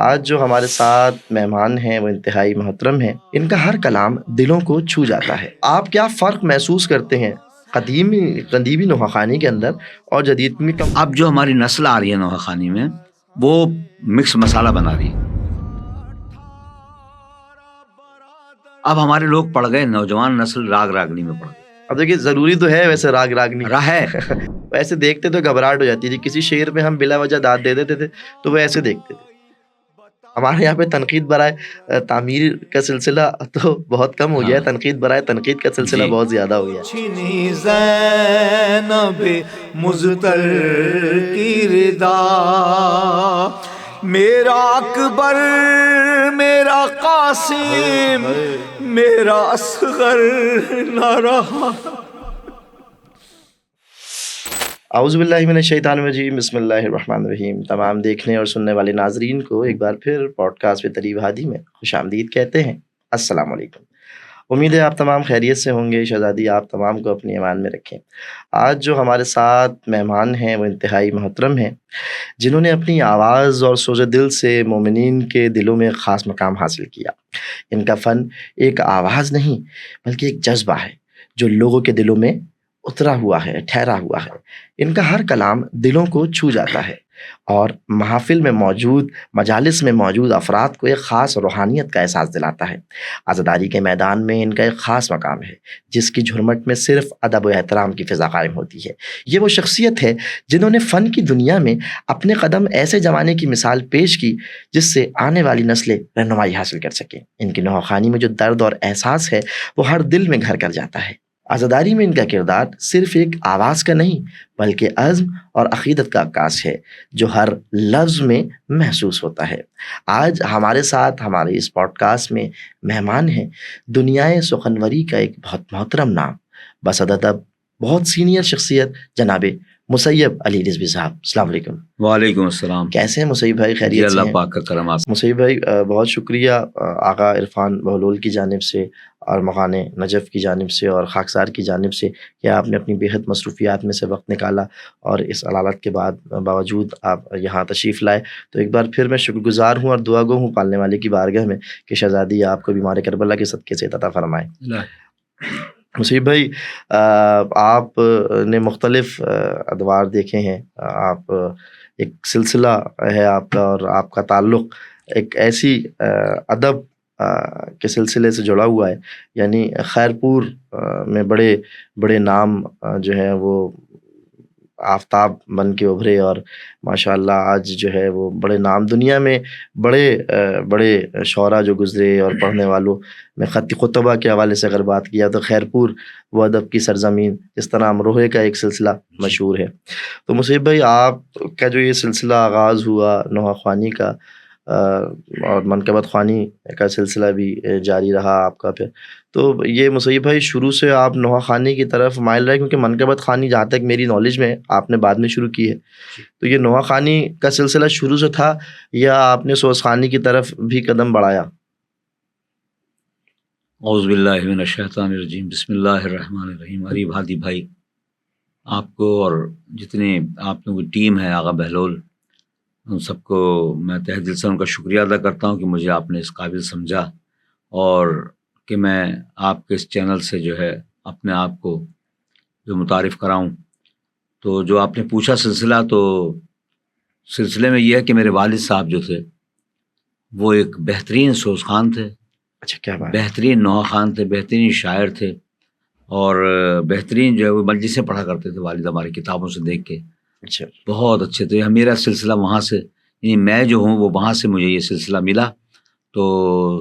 آج جو ہمارے ساتھ مہمان ہیں وہ انتہائی محترم ہیں. ان کا ہر کلام دلوں کو چھو جاتا ہے. آپ کیا فرق محسوس کرتے ہیں قدیمی نوحہ خوانی کے اندر اور جدید میں؟ اب جو ہماری نسل آ رہی ہے نوحہ خوانی میں وہ مکس مسالہ بنا رہی ہے. اب ہمارے لوگ پڑ گئے، نوجوان نسل راگ راگنی میں پڑ گئی. اب دیکھیے ضروری تو ہے ویسے راگ راگنی ہے ویسے دیکھتے تو گھبراہٹ ہو جاتی تھی، کسی شعر پہ ہم بلا وجہ داد دے دیتے تھے تو وہ ایسے دیکھتے تھے. ہمارے یہاں پہ تنقید برائے تعمیر کا سلسلہ تو بہت کم ہو گیا ہے، تنقید برائے تنقید کا سلسلہ بہت زیادہ ہو گیا. چھینی زینب مزتر کی ردا، میرا اکبر میرا قاسم میرا اصغر نہ رہا. اعوذ باللہ من الشیطان الرجیم، بسم اللہ الرحمن الرحیم. تمام دیکھنے اور سننے والے ناظرین کو ایک بار پھر پوڈ کاسٹ ود طریب ہادی میں خوش آمدید کہتے ہیں. السلام علیکم. امید ہے آپ تمام خیریت سے ہوں گے. شہزادی آپ تمام کو اپنی ایمان میں رکھیں. آج جو ہمارے ساتھ مہمان ہیں وہ انتہائی محترم ہیں، جنہوں نے اپنی آواز اور سوز دل سے مومنین کے دلوں میں خاص مقام حاصل کیا. ان کا فن ایک آواز نہیں بلکہ ایک جذبہ ہے جو لوگوں کے دلوں میں اترا ہوا ہے، ٹھہرا ہوا ہے. ان کا ہر کلام دلوں کو چھو جاتا ہے اور محافل میں موجود، مجالس میں موجود افراد کو ایک خاص روحانیت کا احساس دلاتا ہے. عزاداری کے میدان میں ان کا ایک خاص مقام ہے جس کی جھرمٹ میں صرف ادب و احترام کی فضا قائم ہوتی ہے. یہ وہ شخصیت ہے جنہوں نے فن کی دنیا میں اپنے قدم ایسے جمانے کی مثال پیش کی جس سے آنے والی نسلیں رہنمائی حاصل کر سکیں. ان کی نوحہ خوانی میں جو درد اور احساس ہے وہ ہر دل میں گھر کر جاتا ہے. عزاداری میں ان کا کردار صرف ایک آواز کا نہیں بلکہ عزم اور عقیدت کا عکاس ہے جو ہر لفظ میں محسوس ہوتا ہے. آج ہمارے ساتھ ہمارے اس پوڈ کاسٹ میں مہمان ہیں دنیائے سخنوری کا ایک بہت محترم نام، بصدد بہت سینئر شخصیت جناب مسیب علی رضوی صاحب. السلام علیکم. وعلیکم السلام. کیسے ہیں مسیب بھائی؟ خیریت سے ہیں؟ اللہ پاک کا کرم. مسیب بھائی بہت شکریہ آقا عرفان بہلول کی جانب سے اور مغان نجف کی جانب سے اور خاکسار کی جانب سے کہ آپ نے اپنی بےحد مصروفیات میں سے وقت نکالا اور اس علالت کے باوجود آپ یہاں تشریف لائے. تو ایک بار پھر میں شکر گزار ہوں اور دعا گو ہوں پالنے والے کی بارگاہ میں کہ شہزادی آپ کو بیمار کربلا کے صدقے سے عطا فرمائے. مسیب بھائی آپ نے مختلف ادوار دیکھے ہیں، آپ ایک سلسلہ ہے آپ کا اور آپ کا تعلق ایک ایسی ادب کے سلسلے سے جڑا ہوا ہے، یعنی خیرپور میں بڑے بڑے نام جو ہیں وہ آفتاب بن کے ابھرے اور ماشاءاللہ آج جو ہے وہ بڑے نام دنیا میں بڑے شعراء جو گزرے اور پڑھنے والوں میں خط خطبہ کے حوالے سے اگر بات کیا تو خیرپور وہ ادب کی سرزمین جس طرح امروہے کا ایک سلسلہ مشہور ہے. تو مسیب بھائی آپ کا جو یہ سلسلہ آغاز ہوا نوحہ خوانی کا اور منقبت خوانی کا سلسلہ بھی جاری رہا آپ کا، پھر تو یہ مسیب بھائی شروع سے آپ نوحہ خوانی کی طرف مائل رہے، کیونکہ منقبت خوانی جہاں تک میری نالج میں آپ نے بعد میں شروع کی ہے، تو یہ نوحہ خوانی کا سلسلہ شروع سے تھا یا آپ نے سوز خوانی کی طرف بھی قدم بڑھایا؟ اعوذ باللہ من الشیطان الرجیم، بسم اللہ الرحمن الرحیم. عریب ہادی بھائی آپ کو اور جتنے آپ لوگوں کی ٹیم ہے، آغا بہلول، ان سب کو میں تہ دل سے ان کا شکریہ ادا کرتا ہوں کہ مجھے آپ نے اس قابل سمجھا اور کہ میں آپ کے اس چینل سے جو ہے اپنے آپ کو جو متعارف کراؤں. تو جو آپ نے پوچھا سلسلہ، تو سلسلے میں یہ ہے کہ میرے والد صاحب جو تھے وہ ایک بہترین سوز خوان تھے. اچھا، کیا بات. بہترین نوحہ خوان تھے، بہترین شاعر تھے اور بہترین جو ہے وہ مجلسیں پڑھا کرتے تھے والد ہماری کتابوں سے دیکھ کے. اچھا، بہت اچھے تھے. میرا سلسلہ وہاں سے، یعنی میں جو ہوں وہ وہاں سے مجھے یہ سلسلہ ملا. تو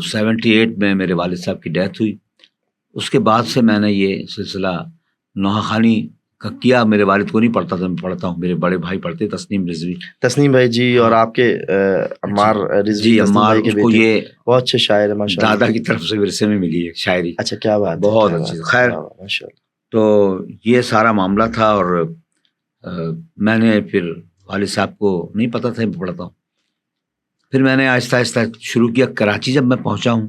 78 میں میرے والد صاحب کی ڈیتھ ہوئی. اس کے بعد سے میں نے یہ سلسلہ نوحہ خوانی کا کیا. میرے والد کو نہیں پڑھتا تھا، میں پڑھتا ہوں، میرے بڑے بھائی پڑھتے، تسنیم بھائی جی اور آپ کے عمار رضوی جی عمار، اس کو یہ بہت اچھے شاعر ہیں ماشاءاللہ. دادا کی طرف سے ورثے میں ملی ہے شاعری. اچھا، کیا بات. بہت اچھی. خیر، تو یہ سارا معاملہ تھا اور میں نے پھر والد صاحب کو نہیں پتہ تھا میں پڑھتا ہوں. پھر میں نے آہستہ آہستہ شروع کیا. کراچی جب میں پہنچا ہوں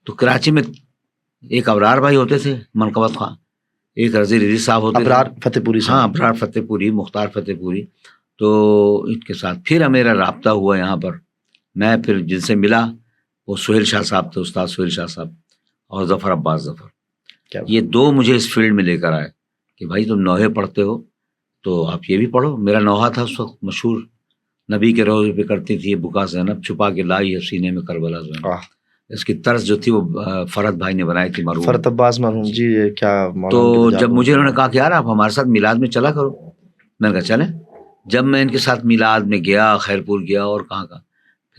تو کراچی میں ایک ابرار بھائی ہوتے تھے منقبت خواں، ایک رضی رضی صاحب ہوتے تھے، ابرار فتح پوری. ہاں، ابرار فتح پوری، مختار فتح پوری. تو ان کے ساتھ پھر میرا رابطہ ہوا یہاں پر. میں پھر جن سے ملا وہ سہیل شاہ صاحب تھے، استاد سہیل شاہ صاحب، اور ظفر عباس ظفر. یہ دو مجھے اس فیلڈ میں لے کر آئے کہ بھائی تم نوحے پڑھتے ہو تو آپ یہ بھی پڑھو. میرا نوحہ تھا اس وقت مشہور، نبی کے روزے پہ کرتی تھی بکا زینب چھپا کے لائی ہے سینے میں کربلا زینب. اس کی طرز جو تھی وہ فرحت بھائی نے بنائی تھی، مرحوم فرحت عباس مرحوم جی. کیا تو جب مجھے انہوں نے کہا کہ یار آپ ہمارے ساتھ میلاد میں چلا کرو، میں نے کہا چلیں. جب میں ان کے ساتھ میلاد میں گیا، خیرپور گیا اور کہاں کا،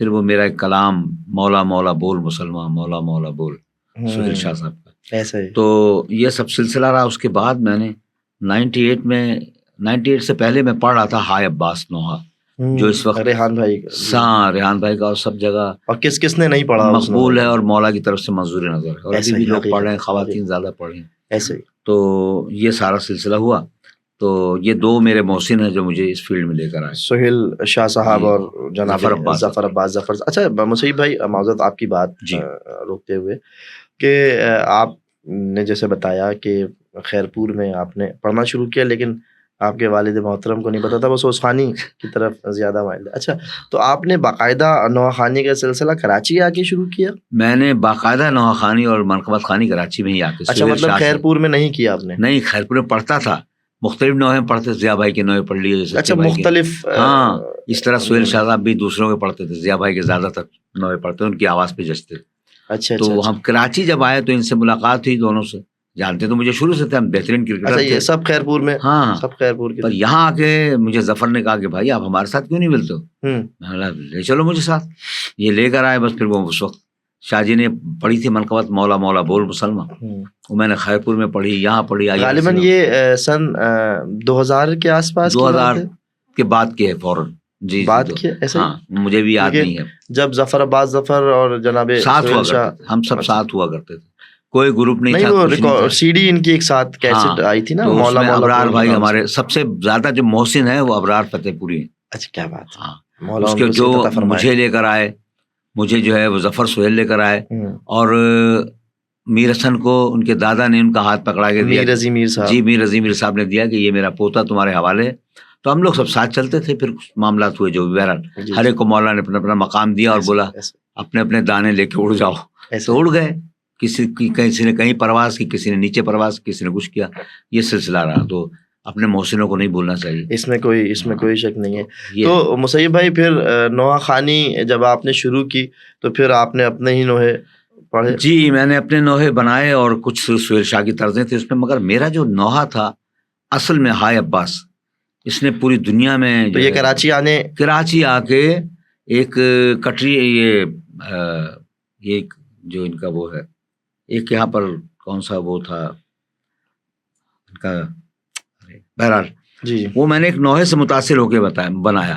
پھر وہ میرا ایک کلام مولا مولا بول مسلمان مولا مولا بول سہیل شاہ صاحب کا ایسا ہی، تو یہ سب سلسلہ رہا. اس کے بعد میں نے 98 سے پہلے میں پڑھ رہا تھا ہائے عباس نوحہ، جو اس وقت ریحان بھائی ریحان بھائی کا، اور سب جگہ اور کس نے نہیں پڑھا مقبول ہے اور مولا کی طرف سے منظور نظر ہے، اور ابھی بھی لوگ پڑھ رہے ہیں، خواتین زیادہ پڑھ رہی ہیں. ایسے ہی تو یہ سارا سلسلہ ہوا. تو یہ دو میرے محسن ہیں جو مجھے اس فیلڈ میں لے کر آئے، سہیل شاہ صاحب اور جناب ظفر عباس ظفر. اچھا مصیب بھائی، معذرت آپ کی بات روکتے ہوئے، کہ آپ نے جیسے بتایا کہ خیرپور میں آپ نے پڑھنا شروع کیا، لیکن آپ کے والد محترم کو نہیں پتا تھا، وہ سوسخانی کی طرف زیادہ مائل. اچھا تو آپ نے باقاعدہ نوحہ خوانی کا سلسلہ کراچی آ کے شروع کیا؟ میں نے باقاعدہ نوحہ خوانی اور منقبت خوانی کراچی میں ہی آ کے. اچھا مطلب خیرپور میں نہیں کیا آپ نے؟ نہیں، خیرپور میں پڑھتا تھا، مختلف نوحے پڑھتے، ضیاء بھائی کے نوحے پڑھ لیے. اچھا مختلف. ہاں، اس طرح سہیل شاہ صاحب بھی دوسروں کے پڑھتے تھے، ضیاء بھائی کے زیادہ تر نوحے پڑھتے، ان کی آواز پہ جچتے. اچھا تو ہم کراچی جب آئے تو ان سے ملاقات ہوئی، دونوں سے جانتے تو مجھے شروع سے تھے، ہم بہترین کرکٹر تھے. سب خیرپور میں؟ ہاں سب خیرپور کے. پر یہاں آ کے مجھے ظفر نے کہا کہ بھائی آپ ہمارے ساتھ کیوں نہیں ملتے ہو؟ میں نے کہا لے چلو مجھے ساتھ. یہ لے کر آئے. بس پھر وہ اس وقت شاہ جی نے پڑھی تھی منقبت مولا مولا بول مسلمان، وہ میں نے خیرپور میں پڑھی، یہاں پڑھی. غالباً یہ سن 2000 کے آس پاس، 2000 کے بعد کے ہے فوراً. جی بات کی ایسا. ہاں مجھے بھی یاد نہیں ہے. جب ظفر عباس ظفر اور جناب ساتھ ہوا کرتے تھے، ہم سب ساتھ ہوا کرتے تھے، کوئی گروپ نہیں تھا. وہ سی ڈی ان کی ایک ساتھ کیسٹ آئی تھی نا، مولا مولا. ابرار بھائی ہمارے سب سے زیادہ جو محسن ہے وہ ابرار فتح پوری ہیں. اچھا کیا بات. ہاں اس کے جو مجھے لے کر آئے، مجھے جو ہے وہ ظفر سہیل لے کر آئے، اور میر حسن کو ان کے دادا نے ان کا ہاتھ پکڑا کے دیا. میر عظیم میر صاحب. جی میر عظیم میر صاحب نے دیا کہ یہ میرا پوتا تمہارے حوالے. تو ہم لوگ سب ساتھ چلتے تھے. پھر معاملات ہوئے جو بہرحال ہر ایک کو مولا نے اپنا اپنا مقام دیا اور بولا اپنے اپنے دانے لے کے اڑ جاؤ. تو اڑ گئے. کسی نے کہیں پرواز کی، کسی نے نیچے پرواز کی، کسی نے کچھ کیا. یہ سلسلہ رہا. تو اپنے محسنوں کو نہیں بھولنا چاہیے، اس میں کوئی شک نہیں ہے. تو مصیب بھائی پھر نوحہ خوانی جب آپ نے شروع کی تو پھر آپ نے اپنے ہی نوحے پڑھے؟ جی میں نے اپنے نوحے بنائے اور کچھ سہیل شاہ کی طرزیں تھے اس میں، مگر میرا جو نوحہ تھا اصل میں ہائے عباس، اس نے پوری دنیا میں تو یہ کراچی آ کے ایک کٹری، یہ جو ان کا وہ ہے ایک یہاں پر کون سا وہ تھا ان کا، بہرحال جی وہ میں نے ایک نوحے سے متاثر ہو کے بنایا.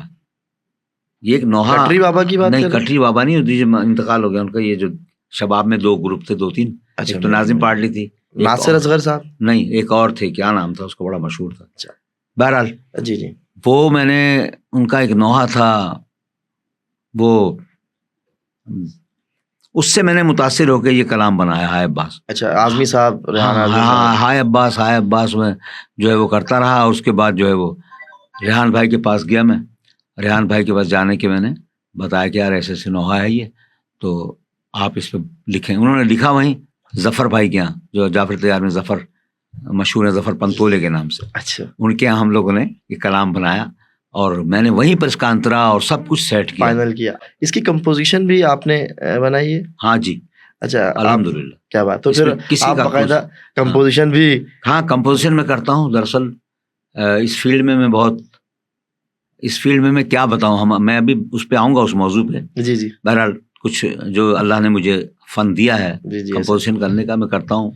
یہ ایک نوحہ کٹری بابا کی بات نہیں، کٹری بابا نہیں، انتقال ہو گیا ان کا. یہ جو شباب میں دو گروپ تھے، 2-3. ایک تو ناظم پاٹلی تھی، ناصر اصغر صاحب نہیں، ایک اور تھے، کیا نام تھا اس کو، بڑا مشہور تھا. بہرحال جی وہ میں نے ان کا ایک نوحہ تھا، وہ اس سے میں نے متاثر ہو کے یہ کلام بنایا ہائے عباس. اچھا اعظمی صاحب. ہاں ہائے عباس میں جو ہے وہ کرتا رہا. اور اس کے بعد جو ہے وہ ریحان بھائی کے پاس گیا. میں ریحان بھائی کے پاس جانے کے میں نے بتایا کہ یار ایسے ایسے نوحہ ہے یہ، تو آپ اس پہ لکھیں. انہوں نے لکھا وہیں ظفر بھائی کے یہاں، جو جعفر تیار میں ظفر مشہور ہے، ظفر پنتولے کے نام سے. اچھا ان کے یہاں ہم لوگوں نے یہ کلام بنایا اور میں نے وہیں پر اس کا انترا اور سب کچھ سیٹ کیا، فائنل کیا. اس کی کمپوزیشن بھی آپ نے بنائی ہے؟ ہاں جی اچھا الحمدللہ. کیا بات. تو پھر آپ باقاعدہ کمپوزیشن بھی؟ ہاں کمپوزیشن میں کرتا ہوں. دراصل اس فیلڈ میں میں کیا بتاؤں، میں ابھی اس پہ آؤں گا، اس موضوع پہ. جی بہرحال کچھ جو اللہ نے مجھے فن دیا ہے کمپوزیشن کرنے کا، میں کرتا ہوں،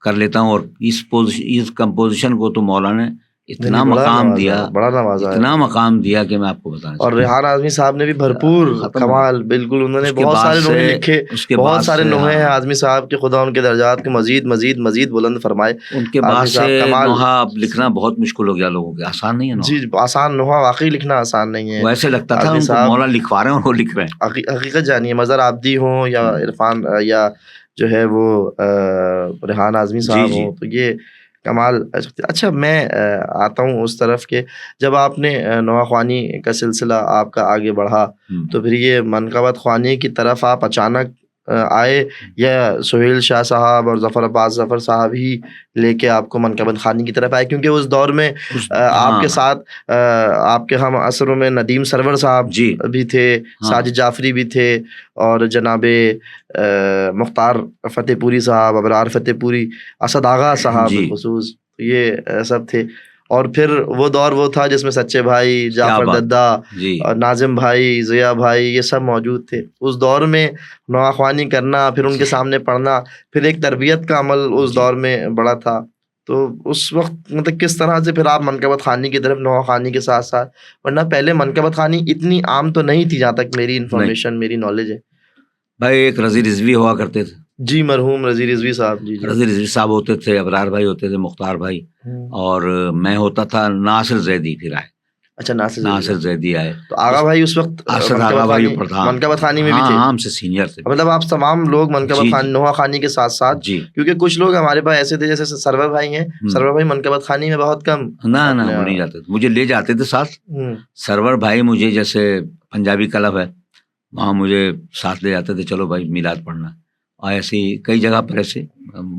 کر لیتا ہوں. اور اس کمپوزیشن کو تو مولا نے اتنا مقام دیا، بڑا نوازا، اتنا مقام دیا کہ میں آپ کو بتانا. اور ریحان اعظمی صاحب نے بھی بھرپور کمال، بالکل انہوں نے بہت سارے نوحے لکھے، بہت سارے نوحے ہیں اعظمی صاحب کے، خدا ان کے درجات کو مزید بلند فرمائے. ان کے بعد سے نوحہ لکھنا بہت مشکل ہو گیا لوگوں کے، آسان نہیں ہے. جی آسان نوحہ واقعی لکھنا آسان نہیں ہے. ویسے لگتا تھا ان کو مولا لکھوا رہے ہیں اور وہ لکھ رہے ہیں. حقیقت جانیے، مظہر عابدی ہوں یا عرفان یا جو ہے وہ ریحان اعظمی صاحب ہوں، تو یہ کمال. اچھا میں آتا ہوں اس طرف کہ جب آپ نے نوحہ خوانی کا سلسلہ آپ کا آگے بڑھا تو پھر یہ منقبت خوانی کی طرف آپ اچانک آئے یا سہیل شاہ صاحب اور ظفر عباس ظفر صاحب ہی لے کے آپ کو منقبت خوانی کی طرف آئے؟ کیونکہ اس دور میں آپ کے ساتھ آپ کے ہم عصروں میں ندیم سرور صاحب بھی تھے، ساجد جعفری بھی تھے، اور جناب مختار فتح پوری صاحب، ابرار فتح پوری، اسد آغا صاحب بالخصوص، یہ سب تھے. اور پھر وہ دور وہ تھا جس میں سچے بھائی، جعفر ددہ، اور ناظم بھائی، ضیاء بھائی، یہ سب موجود تھے. اس دور میں نوحہ خوانی کرنا، پھر ان کے سامنے پڑھنا، پھر ایک تربیت کا عمل اس دور میں بڑا تھا. تو اس وقت مطلب کس طرح سے پھر آپ منقبت خوانی کی طرف نوحہ خوانی کے ساتھ ساتھ، ورنہ پہلے منقبت خوانی اتنی عام تو نہیں تھی جہاں تک میری انفارمیشن میری نالج ہے. بھائی ایک رضی رضوی ہوا کرتے تھے. جی مرحوم رضی رضوی صاحب. جی رضی رضوی صاحب ہوتے تھے، ابرار بھائی ہوتے تھے، مختار بھائی، اور میں ہوتا تھا ناصر زیدی. پھر آئے. اچھا ناصر زیدی آئے. تو آغا بھائی اس وقت منقبت خوانی میں بھی تھے؟ ہم سے سینئر تھے. مطلب آپ تمام لوگ منقبت خوانی نوحہ خوانی کے ساتھ ساتھ، کیونکہ کچھ لوگ ہمارے پاس ایسے تھے جیسے سرور بھائی ہیں، سرور بھائی منقبت خوانی میں بہت کم. نہ وہ نہیں جاتے تھے، مجھے لے جاتے تھے ساتھ. سرور بھائی مجھے جیسے پنجابی کلب ہے وہاں مجھے ساتھ لے جاتے تھے، چلو بھائی میلاد پڑھنا. اور ایسے کئی جگہ پر ایسے